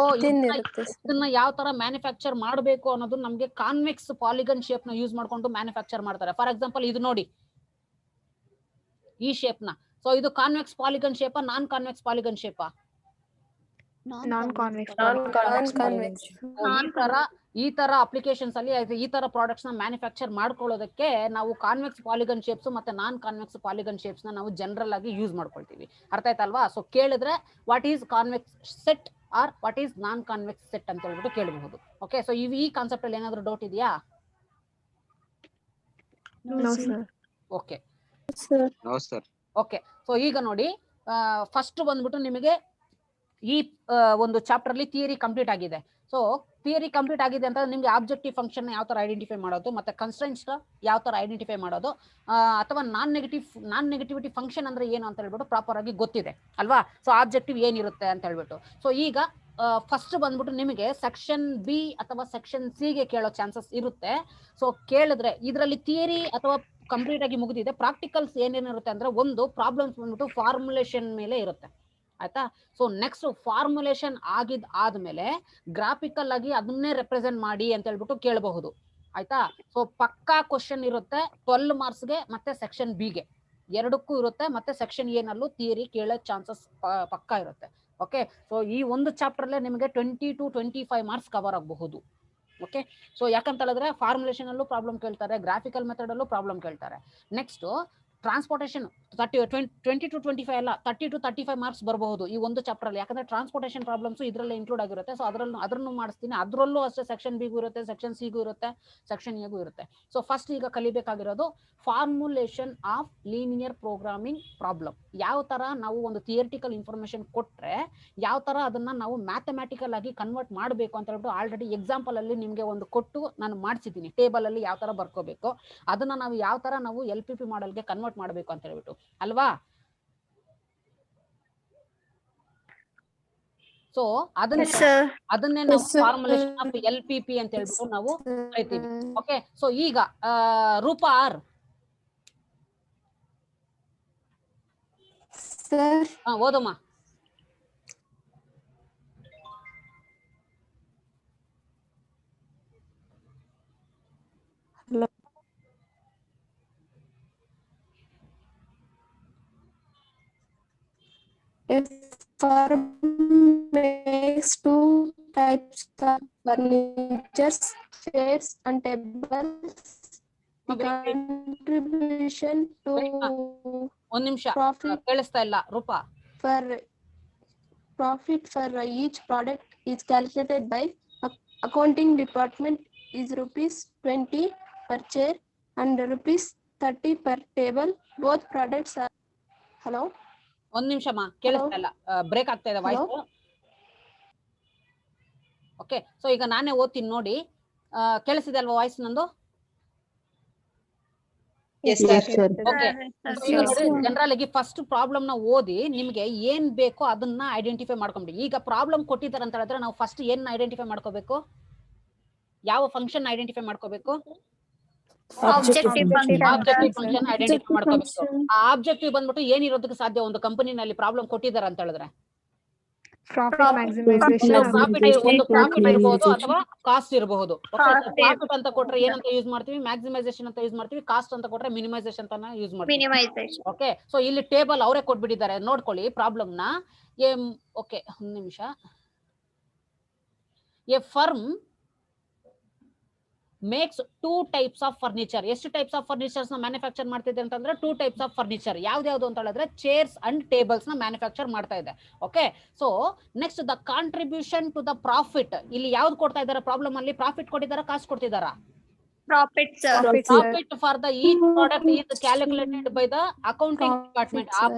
ಇದನ್ನ ಯಾವ ತರ ಮ್ಯಾನುಫ್ಯಾಕ್ಚರ್ ಮಾಡಬೇಕು ಅನ್ನೋದು ನಮ್ಗೆ ಕಾನ್ವೆಕ್ಸ್ ಪಾಲಿಗನ್ ಶೇಪ್ ನ ಯೂಸ್ ಮಾಡ್ಕೊಂಡು ಮ್ಯಾನುಫ್ಯಾಕ್ಚರ್ ಮಾಡ್ತಾರೆ. ಫಾರ್ ಎಕ್ಸಾಂಪಲ್ ಇದು ನೋಡಿ ಈ ಶೇಪ್ ನ. ಸೊ ಇದು ಕಾನ್ವೆಕ್ಸ್ ಪಾಲಿಗನ್ ಶೇಪಾ ನಾನ್ ಕಾನ್ವೆಕ್ಸ್ ಪಾಲಿಗನ್ ಶೇಪಾ? ನಾನ್ ಕಾನ್ವೆಕ್ಸ್. ಈ ತರ ಅಪ್ಲಿಕೇಶನ್ಸ್ ಅಲ್ಲಿ ಈ ತರ ಪ್ರಾಡಕ್ಟ್ಸ್ ನ ಮ್ಯಾನುಫ್ಯಾಕ್ಚರ್ ಮಾಡ್ಕೊಳ್ಳೋದಕ್ಕೆ ನಾವು ಕಾನ್ವೆಕ್ಸ್ ಪಾಲಿಗನ್ ಶೇಪ್ಸ್ ಮತ್ತೆ ನಾನ್ ಕಾನ್ವೆಕ್ಸ್ ಪಾಲಿಗನ್ ಶೇಪ್ಸ್ ನ ನಾವು ಜನರಲ್ ಆಗಿ ಯೂಸ್ ಮಾಡ್ಕೊಳ್ತೀವಿ. ಅರ್ಥ ಆಯ್ತಲ್ವಾ? ಸೊ ಕೇಳಿದ್ರೆ what is convex set or what is non convex set ಅಂತ ಹೇಳ್ಬಿಟ್ಟು ಕೇಳಬಹುದು. ಓಕೆ, ಸೊ ಈ ಕಾನ್ಸೆಪ್ಟ್ ಅಲ್ಲಿ ಏನಾದ್ರು ಡೌಟ್ ಇದೆಯಾ? No, sir. Okay no sir. Okay, so ಈಗ ನೋಡಿ ಫಸ್ಟ್ ಬಂದ್ಬಿಟ್ಟು ನಿಮಗೆ ಈ ಒಂದು ಚಾಪ್ಟರ್ ಅಲ್ಲಿ ಥಿಯರಿ ಕಂಪ್ಲೀಟ್ ಆಗಿದೆ. ಸೊ ಥಿಯರಿ ಕಂಪ್ಲೀಟ್ ಆಗಿದೆ ಅಂತ ನಿಮ್ಗೆ ಆಬ್ಜೆಕ್ಟಿವ್ ಫಂಕ್ಷನ್ ಯಾವ ತರ ಐಡೆಂಟಿಫೈ ಮಾಡೋದು, ಮತ್ತೆ ಕನ್ಸ್ಟ್ರೆಂಟ್ಸ್ ಯಾವ ತರ ಐಡೆಂಟಿಫೈ ಮಾಡೋದು, ಅಥವಾ ನಾನ್ ನೆಗೆಟಿವಿಟಿ ಫಂಕ್ಷನ್ ಅಂದ್ರೆ ಏನು ಅಂತ ಹೇಳ್ಬಿಟ್ಟು ಪ್ರಾಪರ್ ಆಗಿ ಗೊತ್ತಿದೆ ಅಲ್ವಾ. ಸೊ ಆಬ್ಜೆಕ್ಟಿವ್ ಏನಿರುತ್ತೆ ಅಂತ ಹೇಳ್ಬಿಟ್ಟು. ಸೊ ಈಗ ಫಸ್ಟ್ ಬಂದ್ಬಿಟ್ಟು ನಿಮಗೆ ಸೆಕ್ಷನ್ ಬಿ ಅಥವಾ ಸೆಕ್ಷನ್ ಸಿ ಗೆ ಕೇಳೋ ಚಾನ್ಸಸ್ ಇರುತ್ತೆ. ಸೊ ಕೇಳಿದ್ರೆ ಇದರಲ್ಲಿ ಥಿಯರಿ ಅಥವಾ ಕಂಪ್ಲೀಟ್ ಆಗಿ ಮುಗಿದಿದೆ. ಪ್ರಾಕ್ಟಿಕಲ್ಸ್ ಏನೇನಿರುತ್ತೆ ಅಂದ್ರೆ ಒಂದು ಪ್ರಾಬ್ಲಮ್ಸ್ ಬಂದ್ಬಿಟ್ಟು ಫಾರ್ಮುಲೇಷನ್ ಮೇಲೆ ಇರುತ್ತೆ, ಆಯ್ತಾ. ಸೊ ನೆಕ್ಸ್ಟ್ ಫಾರ್ಮುಲೇಷನ್ ಆದ್ಮೇಲೆ ಗ್ರಾಫಿಕಲ್ ಆಗಿ ಅದನ್ನೇ ರೆಪ್ರೆಸೆಂಟ್ ಮಾಡಿ ಅಂತ ಹೇಳ್ಬಿಟ್ಟು ಕೇಳಬಹುದು, ಆಯ್ತಾ. ಸೊ ಪಕ್ಕಾ ಕ್ವಶನ್ ಇರುತ್ತೆ 12 ಮಾರ್ಕ್ಸ್ಗೆ ಮತ್ತೆ ಸೆಕ್ಷನ್ ಬಿ ಗೆ ಎರಡಕ್ಕೂ ಇರುತ್ತೆ. ಮತ್ತೆ ಸೆಕ್ಷನ್ ಎ ನಲ್ಲೂ ಥಿಯರಿ ಕೇಳೋ ಚಾನ್ಸಸ್ ಪಕ್ಕಾ ಇರುತ್ತೆ. ಓಕೆ, ಸೊ ಈ ಒಂದು ಚಾಪ್ಟರ್ ಅಲ್ಲೇ ನಿಮಗೆ 20 to 25 ಮಾರ್ಕ್ಸ್ ಕವರ್ ಆಗಬಹುದು. ಓಕೆ, ಸೊ ಯಾಕಂತ ಹೇಳಿದ್ರೆ ಫಾರ್ಮುಲೇಷನ್ ಅಲ್ಲೂ ಪ್ರಾಬ್ಲಮ್ ಕೇಳ್ತಾರೆ, ಗ್ರಾಫಿಕಲ್ ಮೆಥಡ್ ಅಲ್ಲೂ ಪ್ರಾಬ್ಲಮ್ ಕೇಳ್ತಾರೆ. ನೆಕ್ಸ್ಟ್ ಟ್ರಾನ್ಸ್ಪೋರ್ಟೇಷನ್ 20 to 25 ಅಲ್ಲ 30 to 35 ಮಾರ್ಕ್ಸ್ ಬರಬಹುದು ಈ ಒಂದು ಚಾಪ್ಟರ್ ಅಲ್ಲಿ. ಯಾಕಂದ್ರೆ ಟ್ರಾನ್ಸ್ಪೋರ್ಟೇಷನ್ ಪ್ರಾಬ್ಲಮ್ಸ್ ಇದ್ರಲ್ಲಿ ಇನ್ಕ್ಲೂಡ್ ಆಗಿರುತ್ತೆ. ಸೊ ಅದನ್ನು ಮಾಡಿಸ್ತೀನಿ. ಅದರಲ್ಲೂ ಅಷ್ಟೇ ಸೆಕ್ಷನ್ ಬಿಗೂ ಇರುತ್ತೆ, ಸೆಕ್ಷನ್ ಸಿಗೂ ಇರುತ್ತೆ, ಸೆಕ್ಷನ್ ಎಗೂ ಇರುತ್ತೆ. ಸೊ ಫಸ್ಟ್ ಈಗ ಕಲಿಬೇಕಾಗಿರೋದು formulation of linear programming problem. ಯಾವ ತರ ನಾವು ಒಂದು ಥಿಯರಿಟಿಕಲ್ ಇನ್ಫಾರ್ಮೇಶನ್ ಕೊಟ್ರೆ ಯಾವ ತರ ಅದನ್ನ ನಾವು ಮ್ಯಾಥಮೆಟಿಕಲ್ ಆಗಿ ಕನ್ವರ್ಟ್ ಮಾಡಬೇಕು ಅಂತ ಹೇಳ್ಬಿಟ್ಟು ಆಲ್ರೆಡಿ ಎಕ್ಸಾಂಪಲ್ ಅಲ್ಲಿ ನಿಮ್ಗೆ ಒಂದು ಕೊಟ್ಟು ನಾನು ಮಾಡಿಸಿದ್ದೀನಿ. ಟೇಬಲ್ ಅಲ್ಲಿ ಯಾವ ತರ ಬರ್ಕೋಬೇಕು, ಅದನ್ನ ನಾವು ಯಾವ ತರ ನಾವು LPP ಮಾಡೆಲ್ಗೆ ಕನ್ವರ್ಟ್ ಮಾಡಬೇಕು ಅಂತ ಹೇಳ್ಬಿಟ್ಟು ಅಲ್ವಾ. ಸೊ ಅದನ್ನೇ ನಾವು ಫಾರ್ಮುಲೇಷನ್ ಆಫ್ LPP ಅಂತ ಹೇಳ್ಬಿಟ್ಟು ನಾವು ಕರಿತೀವಿ. ಓಕೆ, ಸೊ ಈಗ ರೂಪಾ ಆರ್ ಓದಮ್ಮ. A firm makes two types of furniture, chairs and tables. The contribution to ಒಂದ್ ನಿಮಿಷ profit ಕೇಳಿಸ್ತಾ ಇಲ್ಲ Roopa. for each product is calculated by accounting department is ₹20 per chair and ₹30 per table. Both products are hello. ಒಂದ್ ನಿಮಿಷಮ್ಮ ಕೇಳಿಸ್ತಾ ಇಲ್ಲ, break ಆಗ್ತಾ ಇದೆ voice. Okay, so ಈಗ ನಾನೇ ಓದ್ತೀನಿ ನೋಡಿ. ಕೇಳಿಸಿದೆ ಅಲ್ವಾ ವಾಯ್ಸ್ ನಂದು? ಓಕೆ, ಈಗ ನೋಡಿ ಜನರಲ್ ಆಗಿ ಫಸ್ಟ್ ಪ್ರಾಬ್ಲಮ್ ನ ಓದಿ ನಿಮ್ಗೆ ಏನ್ ಬೇಕೋ ಅದನ್ನ ಐಡೆಂಟಿಫೈ ಮಾಡ್ಕೊಂಬಿಡಿ. ಈಗ ಪ್ರಾಬ್ಲಮ್ ಕೊಟ್ಟಿದ್ದಾರೆ ಅಂತ ಹೇಳಿದ್ರೆ ನಾವು ಫಸ್ಟ್ ಏನ್ ಐಡೆಂಟಿಫೈ ಮಾಡ್ಕೋಬೇಕು, ಯಾವ ಫಂಕ್ಷನ್ ಐಡೆಂಟಿಫೈ ಮಾಡ್ಕೋಬೇಕು, ಆಬ್ಜೆಕ್ಟಿವ್ ಫಂಕ್ಷನ್ ಐಡೆಂಟಿಫೈ ಮಾಡ್ಕೋಬೇಕು. ಆ ಆಬ್ಜೆಕ್ಟಿವ್ ಬಂದ್ಬಿಟ್ಟು ಏನಿರೋದಕ್ಕೆ ಸಾಧ್ಯ ಒಂದು ಕಂಪನಿನಲ್ಲಿ ಪ್ರಾಬ್ಲಮ್ ಕೊಟ್ಟಿದ್ದಾರೆ ಅಂತ ಹೇಳಿದ್ರೆ Profit maximization. ಒಂದು ಪ್ರಾಫಿಟ್ ಇರಬಹುದು ಅಥವಾ ಕಾಸ್ಟ್ ಇರಬಹುದು. ಪ್ರಾಫಿಟ್ ಅಂತ ಕೊಟ್ರೆ ಏನಂತ ಯೂಸ್ ಮಾಡ್ತೀವಿ, ಮ್ಯಾಕ್ಸಿಮೈಸೇಷನ್ ಅಂತ ಯೂಸ್ ಮಾಡ್ತೀವಿ. ಕಾಸ್ಟ್ ಅಂತ ಕೊಟ್ರೆ ಮಿನಿಮೈಸೇಷನ್ ಅಂತ ಯೂಸ್ ಮಾಡ್ತೀವಿ. ಓಕೆ, ಸೊ ಇಲ್ಲಿ ಟೇಬಲ್ ಅವರೇ ಕೊಟ್ಬಿಟ್ಟಿದ್ದಾರೆ ನೋಡ್ಕೊಳ್ಳಿ ಪ್ರಾಬ್ಲಮ್ ನ. ಓಕೆ, ಒಂದು ನಿಮಿಷ. A firm makes 2 types of furniture. ಎಷ್ಟು ಟೈಪ್ಸ್ ಆಫ್ ಫರ್ನಿಚರ್ಸ್ ನ ಮ್ಯಾನುಫ್ಯಾಕ್ಚರ್ ಮಾಡ್ತಿದೆ ಅಂತಂದ್ರೆ 2 types ಆಫ್ ಫರ್ನಿಚರ್. ಯಾವ್ದು ಅಂತ ಹೇಳಿದ್ರೆ ಚೇರ್ಸ್ ಅಂಡ್ ಟೇಬಲ್ಸ್ ನ ಮ್ಯಾನುಫ್ಯಾಕ್ಚರ್ ಮಾಡ್ತಾ ಇದೆ. Okay, so next the contribution to the profit. ಇಲ್ಲಿ ಯಾವ್ದು ಕೊಡ್ತಾ ಇದಾರೆ ಪ್ರಾಬ್ಲಮ್ ಅಲ್ಲಿ? ಪ್ರಾಫಿಟ್ ಕೊಟ್ಟಿದಾರ, ಕಾಸ್ಟ್ ಕೊಡ್ತಿದಾರ? Profit, sir. Profit for the each product is calculated by the accounting department. ಆ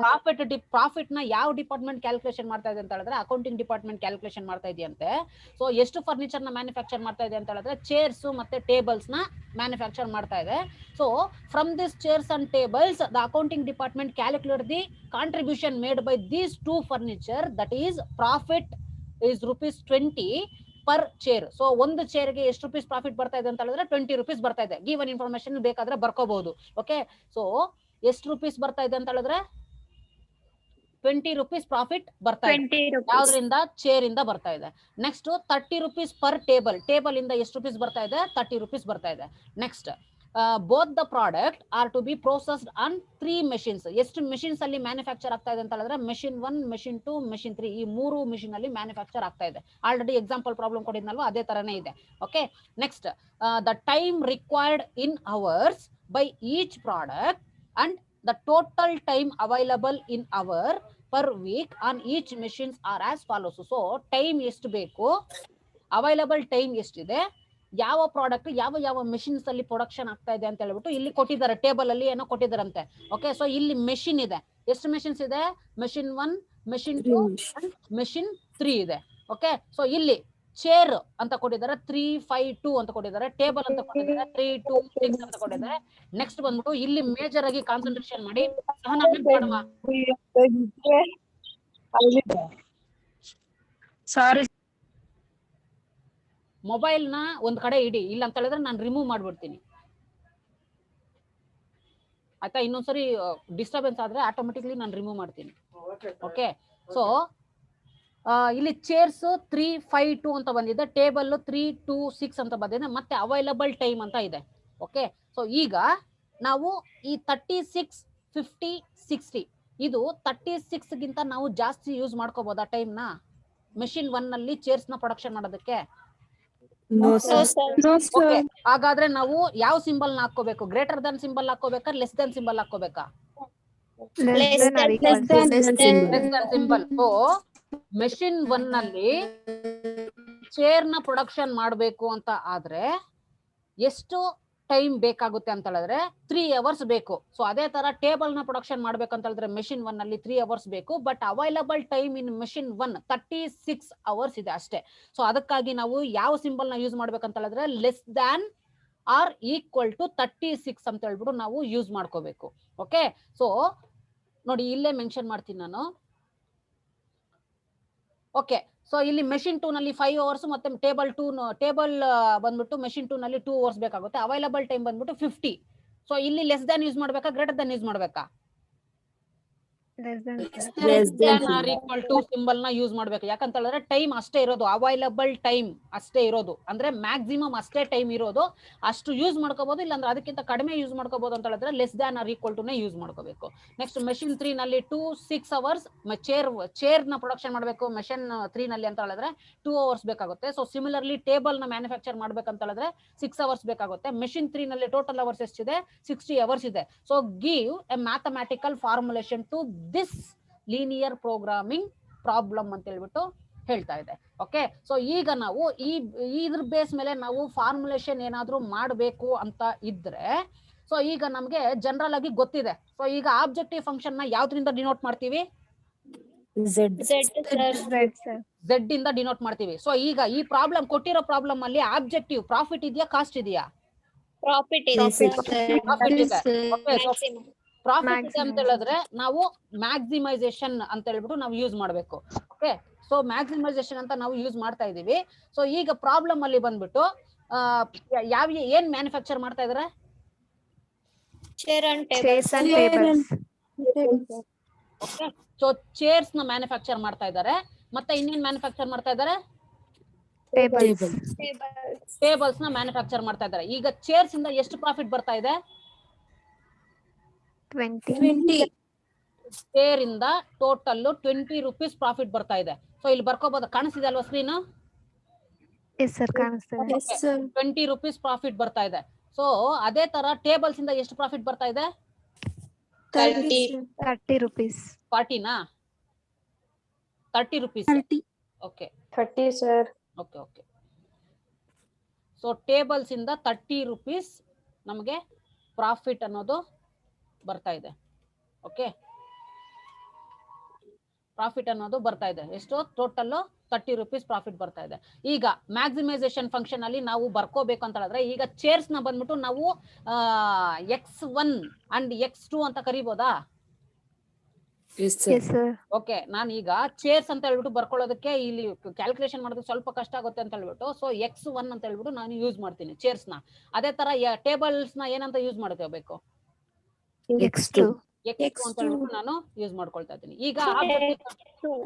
ಪ್ರಾಫಿಟ್ ನ ಯಾವ ಡಿಪಾರ್ಟ್ಮೆಂಟ್ ಕ್ಯಾಲ್ಕುಲೇಷನ್ ಮಾಡ್ತಾ ಇದೆ ಅಂತ ಹೇಳಿದ್ರೆ ಅಕೌಂಟಿಂಗ್ ಡಿಪಾರ್ಟ್ಮೆಂಟ್ ಕ್ಯಾಲ್ಕುಲೇಷನ್ ಮಾಡ್ತಾ ಇದೆಯಂತೆ. ಸೊ ಎಷ್ಟು ಫರ್ನಿಚರ್ ನ ಮ್ಯಾನುಫ್ಯಾಕ್ಚರ್ ಮಾಡ್ತಾ ಇದೆ ಅಂತ ಹೇಳಿದ್ರೆ ಚೇರ್ಸ್ ಮತ್ತೆ ಟೇಬಲ್ಸ್ ನ ಮ್ಯಾನುಫ್ಯಾಕ್ಚರ್ ಮಾಡ್ತಾ ಇದೆ. So from this chairs and tables the accounting department calculate the contribution made by these 2 furniture, that is profit is ₹20 per chair. So ಒಂದು ಚೇರ್ಗೆ ಎಷ್ಟು ರೂಪೀಸ್ ಪ್ರಾಫಿಟ್ ಬರ್ತಾ ಇದೆ ಅಂತ ಹೇಳಿದ್ರೆ ₹20 ಬರ್ತಾ ಇದೆ. ಗಿವನ್ ಇನ್ಫಾರ್ಮೇಶನ್ ಬೇಕಾದ್ರೆ ಬರ್ಕೋಬಹುದು. ಓಕೆ, ಸೊ ಎಷ್ಟು ರೂಪೀಸ್ ಬರ್ತಾ ಇದೆ ಅಂತ ಹೇಳಿದ್ರೆ ₹20 ಪ್ರಾಫಿಟ್ ಬರ್ತಾ ಇದೆ. ಯಾವ್ದ್ರಿಂದ? ಚೇರ್ ಇಂದ ಬರ್ತಾ ಇದೆ. Next ₹30 per table. ಟೇಬಲ್ ಇಂದ ಎಷ್ಟು ರೂಪೀಸ್ ಬರ್ತಾ ಇದೆ? ₹30 ಬರ್ತಾ ಇದೆ. Next both the product are to be processed on 3 machines. ಎಷ್ಟು ಮೆಷಿನ್ಸ್ ಅಲ್ಲಿ ಮ್ಯಾನುಫ್ಯಾಕ್ಚರ್ ಆಗ್ತಾ ಇದೆ ಅಂತ ಹೇಳಿದ್ರೆ ಮೆಷಿನ್ 1, ಮೆಷಿನ್ 2, ಮೆಷಿನ್ 3 ಈ 3 ಮೆಷಿನ್ ಅಲ್ಲಿ ಮ್ಯಾನುಫ್ಯಾಕ್ಚರ್ ಆಗ್ತಾ ಇದೆ. ಆಲ್ರೆಡಿ ಎಕ್ಸಾಂಪಲ್ ಪ್ರಾಬ್ಲಮ್ ಕೊಟ್ಟಿದ್ನಲ್ವಾ ಅದೇ ತರನೇ ಇದೆ. Okay, next the time required in hours by each product and the total time available in hour per week on each machines are as follows. So time ಎಷ್ಟು ಬೇಕು, available time ಎಷ್ಟಿದೆ, ಯಾವ product ಯಾವ ಯಾವ machines ಅಲ್ಲಿ production ಆಗ್ತಾ ಇದೆ ಅಂತ ಹೇಳ್ಬಿಟ್ಟು ಇಲ್ಲಿ ಕೊಟ್ಟಿದ್ದಾರೆ, ಟೇಬಲ್ ಅಲ್ಲಿ ಏನೋ ಕೊಟ್ಟಿದ್ದಾರಂತೆ. ಓಕೆ, ಸೊ ಇಲ್ಲಿ ಮೆಷಿನ್ ಇದೆ, ಎಷ್ಟು ಮೆಷಿನ್ಸ್ ಇದೆ, ಮೆಷಿನ್ 1, ಮೆಷಿನ್ 2 ಅಂಡ್ ಮೆಷಿನ್ 3 ಇದೆ. ಓಕೆ, ಸೊ ಇಲ್ಲಿ ಚೇರ್ ಅಂತ ಕೊಟ್ಟಿದ್ದಾರೆ 352 ಅಂತ ಕೊಟ್ಟಿದ್ದಾರೆ, ಟೇಬಲ್ ಅಂತ ಕೊಟ್ಟಿದ್ದಾರೆ 326 ಅಂತ ಕೊಟ್ಟಿದ್ದಾರೆ. ನೆಕ್ಸ್ಟ್ ಬಂದ್ಬಿಟ್ಟು ಇಲ್ಲಿ ಮೇಜರ್ ಆಗಿ ಕಾನ್ಸಂಟ್ರೇಷನ್ ಮಾಡಿ ಸಾರಿ ಮೊಬೈಲ್ ನ ಒಂದ್ ಕಡೆ ಇಡಿ, ಇಲ್ಲ ಅಂತ ಹೇಳಿದ್ರೆ ನಾನು ರಿಮೂವ್ ಮಾಡ್ಬಿಡ್ತೀನಿ ಆಯ್ತಾ. ಇನ್ನೊಂದ್ಸರಿ ಡಿಸ್ಟರ್ಬೆನ್ಸ್ ಆದ್ರೆ ಆಟೋಮೆಟಿಕ್ಲಿ ನಾನು ರಿಮೂವ್ ಮಾಡ್ತೀನಿ. ಓಕೆ, ಸೊ ಇಲ್ಲಿ ಚೇರ್ಸ್ 352 ಅಂತ ಬಂದಿದೆ, ಟೇಬಲ್ 326 ಅಂತ ಬಂದಿದೆ, ಮತ್ತೆ ಅವೈಲಬಲ್ ಟೈಮ್ ಅಂತ ಇದೆ. ಓಕೆ, ಸೊ ಈಗ ನಾವು ಈ 36, 50, 60 ಇದು 36 ಗಿಂತ ನಾವು ಜಾಸ್ತಿ ಯೂಸ್ ಮಾಡ್ಕೋಬಹುದಾ ಟೈಮ್ ನ ಮೆಷಿನ್ 1 ನಲ್ಲಿ ಚೇರ್ಸ್ ನ ಪ್ರೊಡಕ್ಷನ್ ಮಾಡೋದಕ್ಕೆ? Okay, ಹಾಗಾದ್ರೆ ನಾವು ಯಾವ ಸಿಂಬಲ್ ನ ಹಾಕೋಬೇಕು, ಗ್ರೇಟರ್ ದನ್ ಸಿಂಬಲ್ ಹಾಕೋಬೇಕಾ, ಲೆಸ್ ದನ್ ಸಿಂಬಲ್ ಹಾಕೋಬೇಕಾ? Less than or equal to. Less than symbol. So machine 1 ನಲ್ಲಿ ಚೇರ್ ನ ಪ್ರೊಡಕ್ಷನ್ ಮಾಡಬೇಕು ಅಂತ ಆದ್ರೆ ಎಷ್ಟು ಟೈಮ್ ಬೇಕಾಗುತ್ತೆ ಅಂತ ಹೇಳಿದ್ರೆ 3 hours ಬೇಕು. ಸೊ ಅದೇ ತರ ಟೇಬಲ್ ನ ಪ್ರೊಡಕ್ಷನ್ ಮಾಡ್ಬೇಕಂತ ಹೇಳಿದ್ರೆ ಮೆಷಿನ್ 1 ನಲ್ಲಿ 3 hours ಬೇಕು, but available time in machine 1 36 hours ಇದೆ ಅಷ್ಟೇ. ಸೊ ಅದಕ್ಕಾಗಿ ನಾವು ಯಾವ ಸಿಂಬಲ್ ನ ಯೂಸ್ ಮಾಡ್ಬೇಕಂತ ಹೇಳಿದ್ರೆ less than or equal to 36 ಅಂತ ಹೇಳ್ಬಿಟ್ಟು ನಾವು ಯೂಸ್ ಮಾಡ್ಕೋಬೇಕು. ಓಕೆ, ಸೊ ನೋಡಿ ಇಲ್ಲೇ ಮೆನ್ಷನ್ ಮಾಡ್ತೀನಿ ನಾನು. ಓಕೆ, ಸೊ ಇಲ್ಲಿ ಮೆಷಿನ್ 2 ನಲ್ಲಿ 5 hours ಮತ್ತೆ ಟೇಬಲ್ ಬಂದ್ಬಿಟ್ಟು ಮೆಷಿನ್ 2 ನಲ್ಲಿ 2 hours ಬೇಕಾಗುತ್ತೆ. ಅವೈಲಬಲ್ ಟೈಮ್ ಬಂದ್ಬಿಟ್ಟು 50. ಸೊ ಇಲ್ಲಿ ಲೆಸ್ ದ್ಯಾನ್ ಯೂಸ್ ಮಾಡ್ಬೇಕಾ, ಗ್ರೇಟರ್ ದ್ಯಾನ್ ಯೂಸ್ ಮಾಡ್ಬೇಕಾ? Less than. Equal to symbol ನ ಯೂಸ್ ಮಾಡ್ಬೇಕು. ಯಾಕಂತ ಹೇಳಿದ್ರೆ ಟೈಮ್ ಅಷ್ಟೇ ಇರೋದು, ಅವೈಲಬಲ್ ಟೈಮ್ ಅಷ್ಟೇ ಇರೋದು, ಅಂದ್ರೆ ಮ್ಯಾಕ್ಸಿಮಮ್ ಅಷ್ಟೇ ಟೈಮ್ ಇರೋದು, ಅಷ್ಟು ಯೂಸ್ ಮಾಡ್ಕೋಬಹುದು. ಇಲ್ಲಾಂದ್ರೆ ಅದಕ್ಕಿಂತ ಕಡಿಮೆ ಯೂಸ್ ಮಾಡ್ಕೋಬಹುದು ಅಂತ ಹೇಳಿದ್ರೆ less than or equal to ನೇ ಯೂಸ್ ಮಾಡ್ಕೋಬೇಕು. ನೆಕ್ಸ್ಟ್ ಮೆಷಿನ್ 3 ನಲ್ಲಿ 6 hours ಚೇರ್ ನ ಪ್ರೊಡಕ್ಷನ್ ಮಾಡಬೇಕು ಮೆಷಿನ್ 3 ನಲ್ಲಿ ಅಂತ ಹೇಳಿದ್ರೆ 2 hours ಬೇಕಾಗುತ್ತೆ. ಸೊ ಸಿಮಿಲರ್ಲಿ ಟೇಬಲ್ ನ ಮ್ಯಾನುಫ್ಯಾಕ್ಚರ್ ಮಾಡ್ಬೇಕಂತ ಹೇಳಿದ್ರೆ 6 hours ಬೇಕಾಗುತ್ತೆ. ಮೆಷಿನ್ 3 ನಲ್ಲಿ ಟೋಟಲ್ ಅವರ್ಸ್ ಎಷ್ಟಿದೆ, 60 hours ಇದೆ. So give a mathematical formulation to this linear programming problem ಅಂತ ಹೇಳ್ಬಿಟ್ಟು ಹೇಳ್ತಾ ಇದೆ. ಓಕೆ, ಸೊ ಈಗ ನಾವು ಇದ್ರ ಬೇಸ್ ಮೇಲೆ ನಾವು ಫಾರ್ಮುಲೇಷನ್ ಏನಾದ್ರೂ ಮಾಡಬೇಕು ಅಂತ ಇದ್ರೆ, ಸೊ ಈಗ ನಮ್ಗೆ ಜನರಲ್ ಆಗಿ ಗೊತ್ತಿದೆ. ಸೊ ಈಗ ಆಬ್ಜೆಕ್ಟಿವ್ ಫಂಕ್ಷನ್ ನ ಯಾವ್ದ್ರಿಂದ ಡಿನೋಟ್ ಮಾಡ್ತೀವಿ? ಝೆಡ್ ಇಂದ ಡಿನೋಟ್ ಮಾಡ್ತೀವಿ. ಸೊ ಈಗ ಈ ಪ್ರಾಬ್ಲಮ್ ಕೊಟ್ಟಿರೋ ಪ್ರಾಬ್ಲಮ್ ಅಲ್ಲಿ ಆಬ್ಜೆಕ್ಟಿವ್ ಪ್ರಾಫಿಟ್ ಇದೆಯಾ, ಕಾಸ್ಟ್ ಇದೆಯಾ? ಪ್ರಾಫಿಟ್ ಇದೆ ಪ್ರಾಫಿಟ್ ಇದೆ. ಓಕೆ, ಸೊ ಪ್ರಾಫಿಟ್ ಅಂತ ಹೇಳಿದ್ರೆ ನಾವು ಮ್ಯಾಕ್ಸಿಮೈಸೇಷನ್ ಅಂತ ಹೇಳ್ಬಿಟ್ಟು ನಾವು ಯೂಸ್ ಮಾಡ್ಬೇಕು. ಓಕೆ, ಸೊ ಮ್ಯಾಕ್ಸಿಮೈಸೇಷನ್ ಅಂತ ನಾವು ಯೂಸ್ ಮಾಡ್ತಾ ಇದೀವಿ. ಸೊ ಈಗ ಪ್ರಾಬ್ಲಮ್ ಅಲ್ಲಿ ಬಂದ್ಬಿಟ್ಟು ಏನ್ ಮ್ಯಾನುಫ್ಯಾಕ್ಚರ್ ಮಾಡ್ತಾ ಇದಾರೆ? Chair and Chairs and tables. Okay, so chairs ನ ಮ್ಯಾನುಫ್ಯಾಕ್ಚರ್ ಮಾಡ್ತಾ ಇದ್ದಾರೆ, ಮತ್ತೆ ಇನ್ನೇನ್ ಮ್ಯಾನುಫ್ಯಾಕ್ಚರ್ ಮಾಡ್ತಾ ಇದ್ದಾರೆ? Tables. ಟೇಬಲ್ಸ್ ನ ಮ್ಯಾನುಫ್ಯಾಕ್ಚರ್ ಮಾಡ್ತಾ ಇದ್ದಾರೆ. ಈಗ ಚೇರ್ಸ್ ಇಂದ ಎಷ್ಟು ಪ್ರಾಫಿಟ್ ಬರ್ತಾ ಇದೆ? 20. ಚೇರ್ ಇಂದ ಟೋಟಲ್ 20 rupees ಪ್ರಾಫಿಟ್ ಬರ್ತಾ ಇದೆ. ಸೊ ಇಲ್ಲಿ ಬರ್ಕೋಬಹುದು, ಕಾಣಿಸ್ತಿದೆ ಅಲ್ವಾ ಸ್ಕ್ರೀನ್? Yes sir, ಕಾಣಿಸ್ತಿದೆ. 20 rupees ಪ್ರಾಫಿಟ್ ಬರ್ತಾ ಇದೆ. ಸೊ ಅದೇ ತರ ಟೇಬಲ್ಸ್ ಇಂದ ಎಷ್ಟು ಪ್ರಾಫಿಟ್ ಬರ್ತಾ ಇದೆ? 30 rupees. 40ನಾ? 30 rupees. Okay 30 sir. Okay okay, so tables ಇಂದ 30 rupees ನಮಗೆ ಪ್ರಾಫಿಟ್ ಅನ್ನೋದು ಬರ್ತಾ ಇದೆ. ಓಕೆ, ಪ್ರಾಫಿಟ್ ಅನ್ನೋದು ಬರ್ತಾ ಇದೆ. ಎಷ್ಟು? ಟೋಟಲ್ 30 rupees ಪ್ರಾಫಿಟ್ ಬರ್ತಾ ಇದೆ. ಈಗ ಮ್ಯಾಕ್ಸಿಮೈಸೇಷನ್ ಫಂಕ್ಷನ್ ಅಲ್ಲಿ ನಾವು ಬರ್ಕೋಬೇಕು ಅಂತ ಹೇಳಿದ್ರೆ, ಈಗ ಚೇರ್ಸ್ ನ ಬಂದ್ಬಿಟ್ಟು ನಾವು X1 ಅಂಡ್ X2 ಅಂತ ಕರಿಬೋದಾ? Yes sir. ಓಕೆ, ನಾನು ಈಗ ಚೇರ್ಸ್ ಅಂತ ಹೇಳ್ಬಿಟ್ಟು ಬರ್ಕೊಳ್ಳೋದಕ್ಕೆ ಇಲ್ಲಿ ಕ್ಯಾಲ್ಕುಲೇಷನ್ ಮಾಡೋದಕ್ಕೆ ಸ್ವಲ್ಪ ಕಷ್ಟ ಆಗುತ್ತೆ ಅಂತ ಹೇಳ್ಬಿಟ್ಟು ಸೊ X1 ಅಂತ ಹೇಳ್ಬಿಟ್ಟು ನಾನು ಯೂಸ್ ಮಾಡ್ತೀನಿ ಚೇರ್ಸ್ ನ. ಅದೇ ತರ ಟೇಬಲ್ಸ್ ನ ಏನಂತ ಯೂಸ್ ಮಾಡ್ಕೋಬೇಕು? X2 ಅಂತ ಹೇಳ್ಬಿಟ್ಟು ನಾನು ಯೂಸ್ ಮಾಡ್ಕೊಳ್ತಾ ಇದ್ದೀನಿ.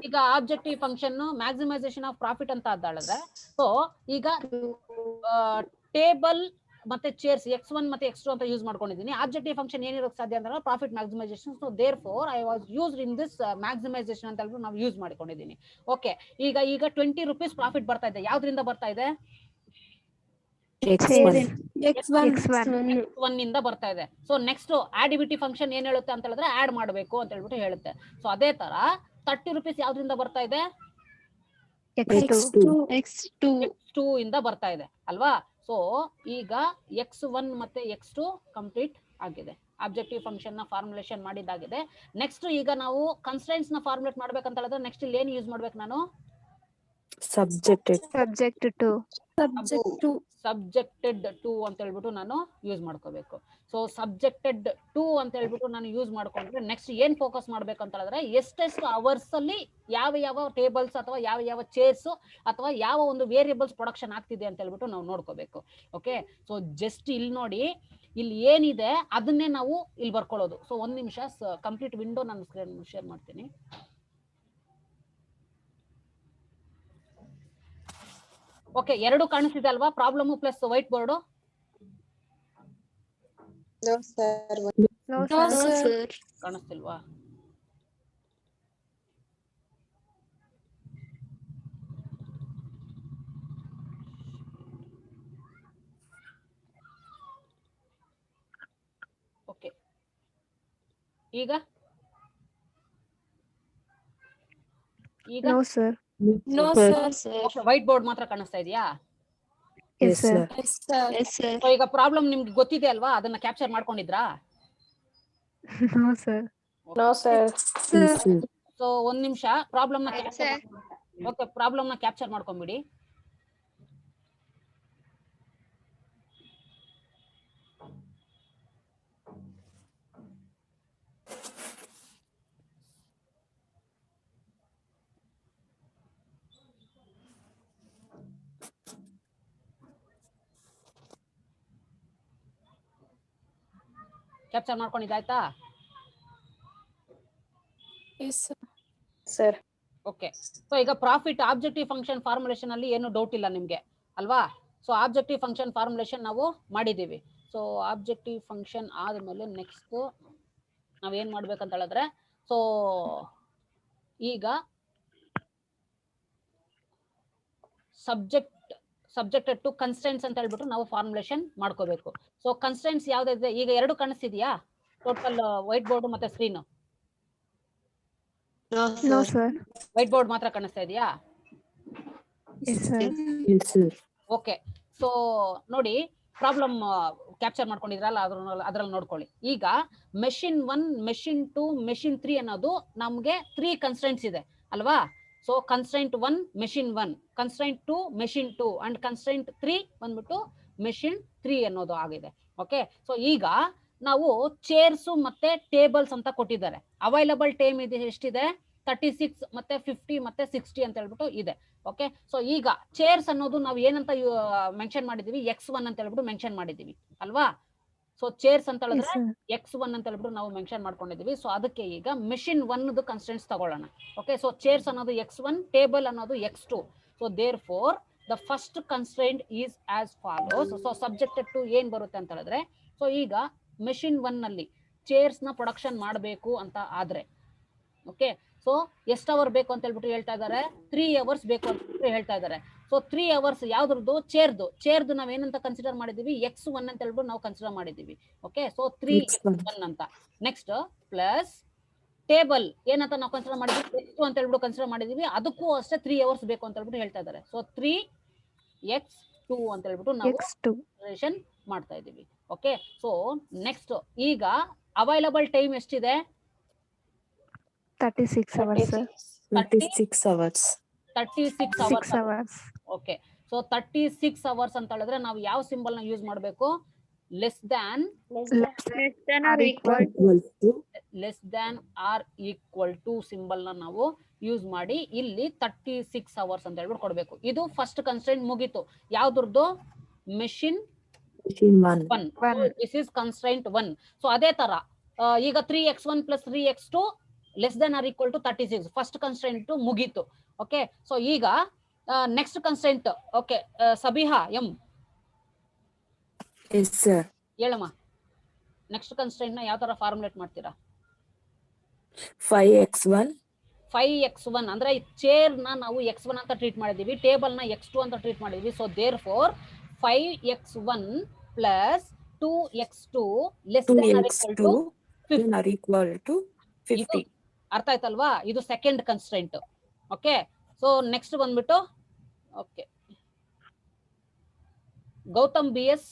ಈಗ objective function maximisation of profit ಅಂತ ಹೇಳಿದ್ರೆ, ಸೊ ಈಗ ಟೇಬಲ್ ಮತ್ತೆ ಚೇರ್ಸ್ X1 ಮತ್ತೆ X2 ಅಂತ ಯೂಸ್ ಮಾಡ್ಕೊಂಡಿದ್ದೀನಿ. ಆಬ್ಜೆಕ್ಟಿವ್ ಫಂಕ್ಷನ್ ಏನಿರೋಕ್ಕೆ ಸಾಧ್ಯ ಅಂದ್ರೆ profit maximization. So therefore I was used in this maximization ಅಂತ ಹೇಳ್ಬಿಟ್ಟು ನಾವು ಯೂಸ್ ಮಾಡ್ಕೊಂಡಿದ್ದೀನಿ. ಓಕೆ, ಈಗ 20 rupees ಪ್ರಾಫಿಟ್ ಬರ್ತಾ ಇದೆ. ಯಾವ್ದ್ರಿಂದ ಬರ್ತಾ ಇದೆ? Chair. X1. ಒನ್ ಇಂದ ಬರ್ತಾ ಇದೆ. ಸೊ ನೆಕ್ಸ್ಟ್ ಆಡಿವಿಟಿ ಫಂಕ್ಷನ್ ಏನ್ ಹೇಳುತ್ತೆ ಅಂತ ಹೇಳಿದ್ರೆ ಆಡ್ ಮಾಡಬೇಕು ಅಂತ ಹೇಳ್ಬಿಟ್ಟು ಹೇಳುತ್ತೆ. ಸೊ ಅದೇ ತರ 30 rupees ಯಾವ್ದ್ರಿಂದ ಬರ್ತಾ ಇದೆ? X2 ಇಂದ ಬರ್ತಾ ಇದೆ ಅಲ್ವಾ? ಸೊ ಈಗ X1 ಮತ್ತೆ X2 ಕಂಪ್ಲೀಟ್ ಆಗಿದೆ. ಆಬ್ಜೆಕ್ಟಿವ್ ಫಂಕ್ಷನ್ ನ ಫಾರ್ಮುಲೇಷನ್ ಮಾಡಿದ್ದಾಗಿದೆ. ನೆಕ್ಸ್ಟ್ ಈಗ ನಾವು ಕನ್ಸ್ಟ್ರೈನ್ಸ್ ನ ಫಾರ್ಮುಲೇಟ್ ಮಾಡ್ಬೇಕಂತ ಹೇಳಿದ್ರೆ ನೆಕ್ಸ್ಟ್ ಇಲ್ಲಿ ಏನ್ ಯೂಸ್ ಮಾಡ್ಬೇಕು ನಾನು? Subjected to ಅಂತ ಹೇಳ್ಬಿಟ್ಟು ನಾನು ಯೂಸ್ ಮಾಡ್ಕೋಬೇಕು. ಸೊ ಸಬ್ಜೆಕ್ಟೆಡ್ ಟು ಅಂತ ಹೇಳ್ಬಿಟ್ಟು ನಾನು ಯೂಸ್ ಮಾಡ್ಕೊಂಡ್ರೆ ನೆಕ್ಸ್ಟ್ ಏನ್ ಫೋಕಸ್ ಮಾಡ್ಬೇಕಂತ ಹೇಳಿದ್ರೆ ಎಷ್ಟೆಷ್ಟು ಅವರ್ಸ್ ಅಲ್ಲಿ ಯಾವ ಯಾವ ಟೇಬಲ್ಸ್ ಅಥವಾ ಯಾವ ಯಾವ ಚೇರ್ಸ್ ಅಥವಾ ಯಾವ ಒಂದು ವೇರಿಯಬಲ್ಸ್ ಪ್ರೊಡಕ್ಷನ್ ಆಗ್ತಿದೆ ಅಂತ ಹೇಳ್ಬಿಟ್ಟು ನಾವು ನೋಡ್ಕೋಬೇಕು. ಓಕೆ, ಸೊ ಜಸ್ಟ್ ಇಲ್ಲಿ ನೋಡಿ, ಇಲ್ಲಿ ಏನಿದೆ ಅದನ್ನೇ ನಾವು ಇಲ್ಲಿ ಬರ್ಕೊಳ್ಳೋದು. ಸೊ ಒಂದ್ ನಿಮಿಷ ಕಂಪ್ಲೀಟ್ ವಿಂಡೋ ನಾನು ಸ್ಕ್ರೀನ್ ಶೇರ್ ಮಾಡ್ತೀನಿ. ಓಕೆ, ಎರಡು ಕಾಣಿಸ್ತಿದೆ ಅಲ್ವಾ? Problem plus white board. No, sir. ಕಾಣಿಸ್ತಿಲ್ವಾ? ಓಕೆ, ಈಗ No, sir. ವೈಟ್ ಬೋರ್ಡ್ ಮಾತ್ರ ಕಾಣಿಸ್ತಾ ಇದೆಯಾ? Yes, sir. ಸೊ ಈಗ ಪ್ರಾಬ್ಲಮ್ ನಿಮ್ಗೆ ಗೊತ್ತಿದೆ ಅಲ್ವಾ? ಅದನ್ನ ಕ್ಯಾಪ್ಚರ್ ಮಾಡ್ಕೊಂಡಿದ್ರಾ? No, sir. ಸೊ ಒಂದ್ ನಿಮಿಷ ಪ್ರಾಬ್ಲಮ್ ನ ಕ್ಯಾಪ್ಚರ್ ಮಾಡ್ಕೊಂಬಿಡಿ. ಕ್ಯಾಪ್ಚರ್ ಮಾಡ್ಕೊಂಡಿದ್ದಾಯ್ತಾ? Sir. ಓಕೆ, ಸೊ ಈಗ ಪ್ರಾಫಿಟ್ ಆಬ್ಜೆಕ್ಟಿವ್ ಫಂಕ್ಷನ್ ಫಾರ್ಮುಲೇಷನ್ ಅಲ್ಲಿ ಏನು ಡೌಟ್ ಇಲ್ಲ ನಿಮ್ಗೆ ಅಲ್ವಾ? ಸೊ ಆಬ್ಜೆಕ್ಟಿವ್ ಫಂಕ್ಷನ್ ಫಾರ್ಮುಲೇಷನ್ ನಾವು ಮಾಡಿದೀವಿ. ಸೊ ಆಬ್ಜೆಕ್ಟಿವ್ ಫಂಕ್ಷನ್ ಆದ್ಮೇಲೆ ನೆಕ್ಸ್ಟ್ ನಾವೇನ್ ಮಾಡ್ಬೇಕಂತ ಹೇಳಿದ್ರೆ, ಸೊ ಈಗ ಸಬ್ಜೆಕ್ಟೆಡ್ ಟು ಕನ್ಸ್ಟೆಂಟ್ಸ್ ಅಂತ ಹೇಳ್ಬಿಟ್ಟು ನಾವು ಫಾರ್ಮುಲೇಷನ್ ಮಾಡ್ಕೋಬೇಕು. ಸೊ ಕನ್ಸ್ಟೆಂಟ್ಸ್ ಯಾವ್ದಿದೆ? ಈಗ ಎರಡು ಕಾಣಿಸ್ತಿದ್ಯಾ ಟೋಟಲ್ ವೈಟ್ ಬೋರ್ಡ್ ಮತ್ತೆ screen? No, sir. White board ಮಾತ್ರ ಕಾಣಿಸ್ತಾ ಇದೆಯಾ? Yes, sir. ಓಕೆ, ಸೊ ನೋಡಿ, ಪ್ರಾಬ್ಲಮ್ ಕ್ಯಾಪ್ಚರ್ ಮಾಡ್ಕೊಂಡಿದ್ರಲ್ಲ, ಅದ್ರಲ್ಲಿ ನೋಡ್ಕೊಳ್ಳಿ. ಈಗ ಮೆಷಿನ್ 1, ಮೆಷಿನ್ 2, ಮೆಷಿನ್ 3 ಅನ್ನೋದು ನಮ್ಗೆ 3 ಕನ್ಸ್ಟೆಂಟ್ಸ್ ಇದೆ ಅಲ್ವಾ? So constant 1 machine 1, constant 2 machine 2 and constant 3 ಬಂದ್ಬಿಟ್ಟು ಮೆಷಿನ್ 3 ಅನ್ನೋದು ಆಗಿದೆ. ಓಕೆ, ಸೊ ಈಗ ನಾವು ಚೇರ್ಸ್ ಮತ್ತೆ ಟೇಬಲ್ಸ್ ಅಂತ ಕೊಟ್ಟಿದ್ದಾರೆ. ಅವೈಲಬಲ್ ಟೈಮ್ ಇದೆ ಎಷ್ಟಿದೆ? 36 ಮತ್ತೆ 50 ಮತ್ತೆ 60 ಅಂತ ಹೇಳ್ಬಿಟ್ಟು ಇದೆ. ಓಕೆ, ಸೊ ಈಗ ಚೇರ್ಸ್ ಅನ್ನೋದು ನಾವು ಏನಂತ ಮೆನ್ಷನ್ ಮಾಡಿದೀವಿ? X1 ಅಂತ ಹೇಳ್ಬಿಟ್ಟು ಮೆನ್ಷನ್ ಮಾಡಿದೀವಿ ಅಲ್ವಾ? ಸೊ ಚೇರ್ಸ್ ಅಂತ ಹೇಳಿದ್ರೆ X1 ಅಂತ ಹೇಳ್ಬಿಟ್ಟು ನಾವು ಮೆನ್ಷನ್ ಮಾಡ್ಕೊಂಡಿದೀವಿ. ಸೊ ಅದಕ್ಕೆ ಈಗ ಮೆಷಿನ್ 1 ಕನ್ಸ್ಟೆಂಟ್ಸ್ ತಗೊಳ್ಳೋಣ. ಓಕೆ, ಸೊ ಚೇರ್ಸ್ ಅನ್ನೋದು X1, ಟೇಬಲ್ ಅನ್ನೋದು X2. So therefore the first constraint is as follows. So subjected to ಏನ್ ಬರುತ್ತೆ ಅಂತ ಹೇಳಿದ್ರೆ, ಸೊ ಈಗ ಮೆಷಿನ್ 1 ನಲ್ಲಿ ಚೇರ್ಸ್ ನ ಪ್ರೊಡಕ್ಷನ್ ಮಾಡಬೇಕು ಅಂತ ಆದ್ರೆ, ಓಕೆ, ಸೊ ಎಷ್ಟು ಅವರ್ ಬೇಕು ಅಂತ ಹೇಳ್ಬಿಟ್ಟು ಹೇಳ್ತಾ ಇದಾರೆ? 3 hours ಬೇಕು ಅಂತ ಹೇಳ್ತಾ ಇದಾರೆ. So 3 hours ಯಾವ್ದ್ರದ್ದು? ಚೇರ್ದು ನಾವ್ ಏನಂತ ಕನ್ಸಿಡರ್ ಮಾಡಿದೀವಿ? X1 ಅಂತ ಹೇಳ್ಬಿಟ್ಟು ನಾವು ಕನ್ಸಿಡರ್ ಮಾಡಿದೀವಿ. ಓಕೆ, ಸೊ 3x1 ಅಂತ. ನೆಕ್ಸ್ಟ್ ಪ್ಲಸ್ ಟೇಬಲ್ ಏನಂತ ನಾವು ಕನ್ಸಿಡರ್ ಮಾಡಿದ್ವಿ? X2 ಅಂತ ಹೇಳ್ಬಿಟ್ಟು ಕನ್ಸಿಡರ್ ಮಾಡಿದೀವಿ. ಅದಕ್ಕೂ ಅಷ್ಟೇ 3 hours ಬೇಕು ಅಂತ ಹೇಳ್ಬಿಟ್ಟು ಹೇಳ್ತಾ ಇದಾರೆ. ಸೊ 3x2 ಅಂತ ಹೇಳ್ಬಿಟ್ಟು ನಾವು ಕ್ಯಾಲ್ಕುಲೇಷನ್ ಮಾಡ್ತಾ ಇದೀವಿ. ಓಕೆ, ಸೊ ನೆಕ್ಸ್ಟ್ ಈಗ ಅವೈಲಬಲ್ ಟೈಮ್ ಎಷ್ಟಿದೆ? 36 hours, sir. 36 hours. Okay, so 36 hours ಅಂತ ಹೇಳಿದ್ರೆ ನಾವು ಯಾವ ಸಿಂಬಲ್ ನ ಯೂಸ್ ಮಾಡಬೇಕು? Less than or equal to symbol ನ ನಾವು ಯೂಸ್ ಮಾಡಿ ಇಲ್ಲಿ 36 hours ಅಂತ ಹೇಳ್ಬಿಟ್ಟು ಕೊಡ್ಬೇಕು. ಇದು ಫಸ್ಟ್ ಕನ್ಸ್ಟ್ರೈಂಟ್ ಮುಗೀತು. ಯಾವ್ದ್ರದ್ದು? Machine 1. This is constraint 1. So ಅದೇ ತರ ಈಗ 3x1 plus 3x2 less than or equal to 36 first constraint ಮುಗೀತು. ಓಕೆ, ಸೊ ಈಗ next constraint. Okay, Sabiha M ಹೇಳಮ್ಮ, ನೆಕ್ಸ್ಟ್ ಕನ್ಸ್ಟ್ರೈಂಟ್ ನ ಯಾವ ತರ ಫಾರ್ಮುಲೇಟ್ ಮಾಡ್ತೀರಾ? 5x1 ಅಂದ್ರೆ ಚೇರ್ ನ ನಾವು X1 ಅಂತ ಟ್ರೀಟ್ ಮಾಡಿದೀವಿ, ಟೇಬಲ್ ನ X2 ಅಂತ ಟ್ರೀಟ್ ಮಾಡಿದೀವಿ. So therefore 5x1 plus 2x2 less than or equal to 50. ಅರ್ಥ ಆಯ್ತಲ್ವಾ? ಇದು second constraint. Okay, so next ಬಂದ್ಬಿಟ್ಟು okay Gautam BS.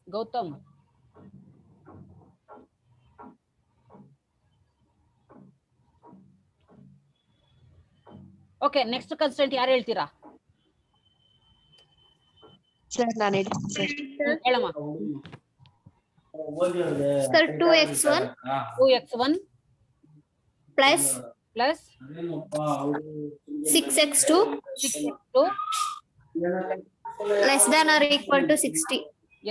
Gautam okay, next constant ಯಾರು ಹೇಳ್ತೀರಾ? ಸರ್ ನಾನು ಹೇಳ್ತೀನಿ ಸರ್. ಹೇಳಮ್ಮ. Sir 2x1 2x1 plus plus 6x2 6x2 less than or equal to 60.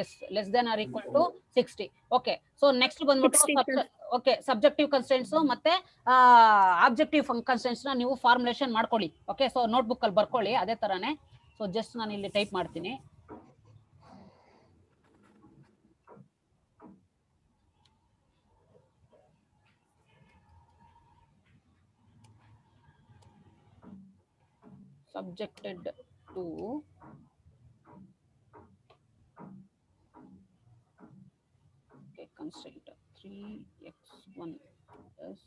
Yes, less than or equal to 60. Okay, so next ಬಂದ್ಬಿಟ್ಟು okay subjective constants ಮತ್ತೆ objective constants ನ ನೀವು formulation ಮಾಡ್ಕೊಳ್ಳಿ. ಓಕೆ, ಸೊ ನೋಟ್ಬುಕ್ ಅಲ್ಲಿ ಬರ್ಕೊಳ್ಳಿ ಅದೇ ತರಾನೇ. ಸೊ ಜಸ್ಟ್ ನಾನು ಇಲ್ಲಿ ಟೈಪ್ ಮಾಡ್ತೀನಿ. subjected to constraint 3x1 plus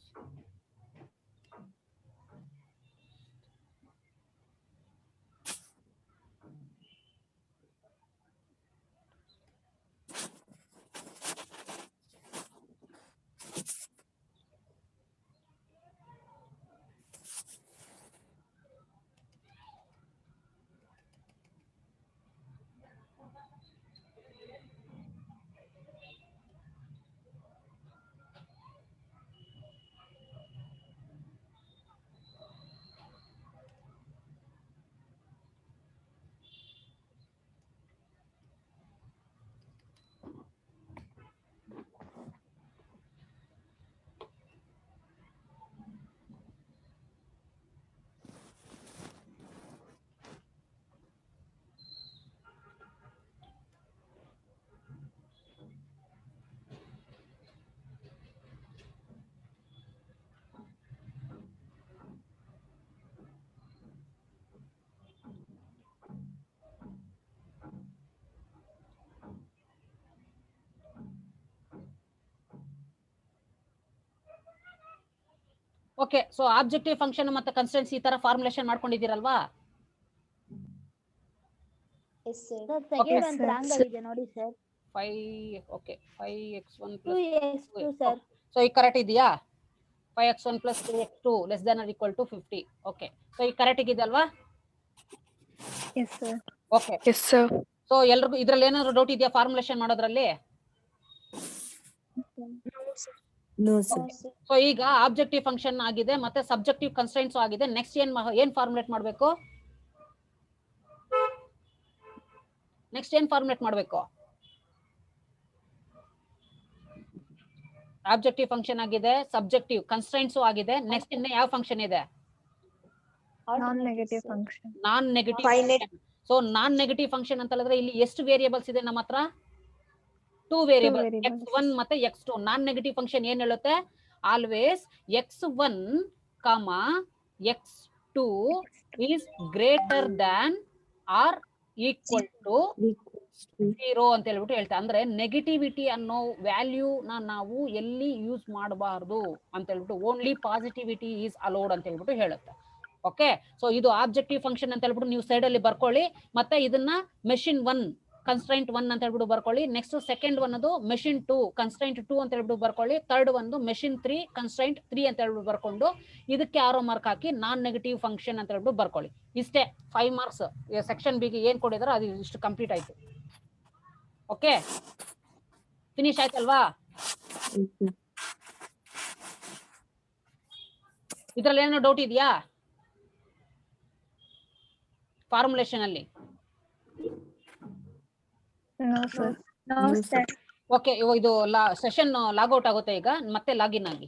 okay, so objective function ಮತ್ತೆ ಕನ್ಸ್ಟೆಂಟ್ಸ್ ಈ ತರ ಫಾರ್ಮುಲೇಷನ್ ಮಾಡ್ಕೊಂಡಿದ್ದೀರಲ್ವಾ? Yes sir. ಸೆಕೆಂಡ್ ಒಂದು ರಾಂಗ್ ಆಗಿದೆ ನೋಡಿ sir. 5x1 2x2 sir. So ಈ ಕರೆಕ್ಟ್ ಇದೆಯಾ? 5x1 plus 2x2 less than or equal to 50. Okay, so ಈ ಕರೆಕ್ಟ್ ಇದೆ ಅಲ್ವಾ? Yes sir. Okay, yes sir. So ಎಲ್ರಿಗೂ ಇದ್ರಲ್ಲಿ ಏನಾದ್ರು ಡೌಟ್ ಇದೆಯಾ ಫಾರ್ಮುಲೇಷನ್ ಮಾಡೋದ್ರಲ್ಲಿ? No sir. ಸೊ ಈಗ ಆಬ್ಜೆಕ್ಟಿವ್ ಫಂಕ್ಷನ್ ಆಗಿದೆ ಮತ್ತೆ ಸಬ್ಜೆಕ್ಟಿವ್ ಕನ್ಸ್ಟ್ರೈಂಟ್ಸ್ ಆಗಿದೆ. ನೆಕ್ಸ್ಟ್ ಏನ್ ಫಾರ್ಮುಲೇಟ್ ಮಾಡಬೇಕು? ನೆಕ್ಸ್ಟ್ ಏನ್ ಫಾರ್ಮುಲೇಟ್ ಮಾಡಬೇಕು? ಆಬ್ಜೆಕ್ಟಿವ್ ಫಂಕ್ಷನ್ ಆಗಿದೆ, ಸಬ್ಜೆಕ್ಟಿವ್ ಕನ್ಸ್ಟ್ರೈಂಟ್ಸ್ ಆಗಿದೆ. ನೆಕ್ಸ್ಟ್ ಇನ್ನ ಯಾವ ಫಂಕ್ಷನ್ ಇದೆ? ನಾನ್ ನೆಗೆಟಿವ್ ಫಂಕ್ಷನ್. ನಾನ್ ನೆಗೆಟಿವ್. ಸೊ ನಾನ್ ನೆಗೆಟಿವ್ ಫಂಕ್ಷನ್ ಅಂತ ಹೇಳಿದ್ರೆ ಇಲ್ಲಿ ಎಷ್ಟು ವೇರಿಯೇಬಲ್ಸ್ ಇದೆ ನಮ್ಮ ಹತ್ರ? 2 ವೇರಿಯೇಬಲ್, x1 ಮತ್ತೆ x2. ನಾನ್ ನೆಗೆಟಿವ್ ಫಂಕ್ಷನ್ ಏನ್ ಹೇಳುತ್ತೆ? Always x1, x2 is greater than or equal to 0 ಅಂತ ಹೇಳ್ಬಿಟ್ಟು ಹೇಳ್ತಾ. ಅಂದ್ರೆ ನೆಗೆಟಿವಿಟಿ ಅನ್ನೋ ವ್ಯಾಲ್ಯೂ ನಾವು ಎಲ್ಲಿ ಯೂಸ್ ಮಾಡಬಾರ್ದು ಅಂತ ಹೇಳ್ಬಿಟ್ಟು, ಓನ್ಲಿ ಪಾಸಿಟಿವಿಟಿ ಈಸ್ ಅಲೋಡ್ ಅಂತ ಹೇಳ್ಬಿಟ್ಟು ಹೇಳುತ್ತೆ. ಓಕೆ, ಸೊ ಇದು ಆಬ್ಜೆಕ್ಟಿವ್ ಫಂಕ್ಷನ್ ಅಂತ ಹೇಳ್ಬಿಟ್ಟು ನೀವು ಸೈಡ್ ಅಲ್ಲಿ ಬರ್ಕೊಳ್ಳಿ. ಮತ್ತೆ ಇದನ್ನ ಮೆಷಿನ್ 1 ಕನ್ಸ್ಟ್ರೈಂಟ್ 1 ಅಂತ ಹೇಳ್ಬಿಟ್ಟು ಬರ್ಕೊಳ್ಳಿ. ನೆಕ್ಸ್ಟ್ ಸೆಕೆಂಡ್ ಒನ್ ಅದು ಮೆಷಿನ್ 2 ಕನ್ಸ್ಟ್ರೈಂಟ್ 2 ಅಂತ ಹೇಳ್ಬಿಟ್ಟು ಬರ್ಕೊಳ್ಳಿ. ಥರ್ಡ್ ಒಂದು ಮೆಷಿನ್ 3 ಕನ್ಸ್ಟ್ರೈಂಟ್ 3 ಅಂತ ಹೇಳ್ಬಿಟ್ಟು ಬರ್ಕೊಂಡು ಇದಕ್ಕೆ ಆರೋ ಮಾರ್ಕ್ ಹಾಕಿ ನಾನ್ ನೆಗೆಟಿವ್ ಫಂಕ್ಷನ್ ಅಂತ ಹೇಳ್ಬಿಟ್ಟು ಬರ್ಕೊಳ್ಳಿ. ಇಷ್ಟೇ 5 ಮಾರ್ಕ್ಸ್ ಸೆಕ್ಷನ್ ಬಿ ಗೆ ಏನ್ ಕೊಡಿದಾರೋ ಅದು ಇಷ್ಟು ಕಂಪ್ಲೀಟ್ ಆಯ್ತು. ಓಕೆ, ಫಿನಿಶ್ ಆಯ್ತಲ್ವಾ? ಇದ್ರಲ್ಲಿ ಏನೋ ಡೌಟ್ ಇದೆಯಾ ಫಾರ್ಮುಲೇಷನ್ ಅಲ್ಲಿ? No sir. No sir. Okay, ಇದು ಸೆಷನ್ ಲಾಗ್ ಔಟ್ ಆಗುತ್ತೆ. ಈಗ ಮತ್ತೆ ಲಾಗಿನ್ ಆಗಿ.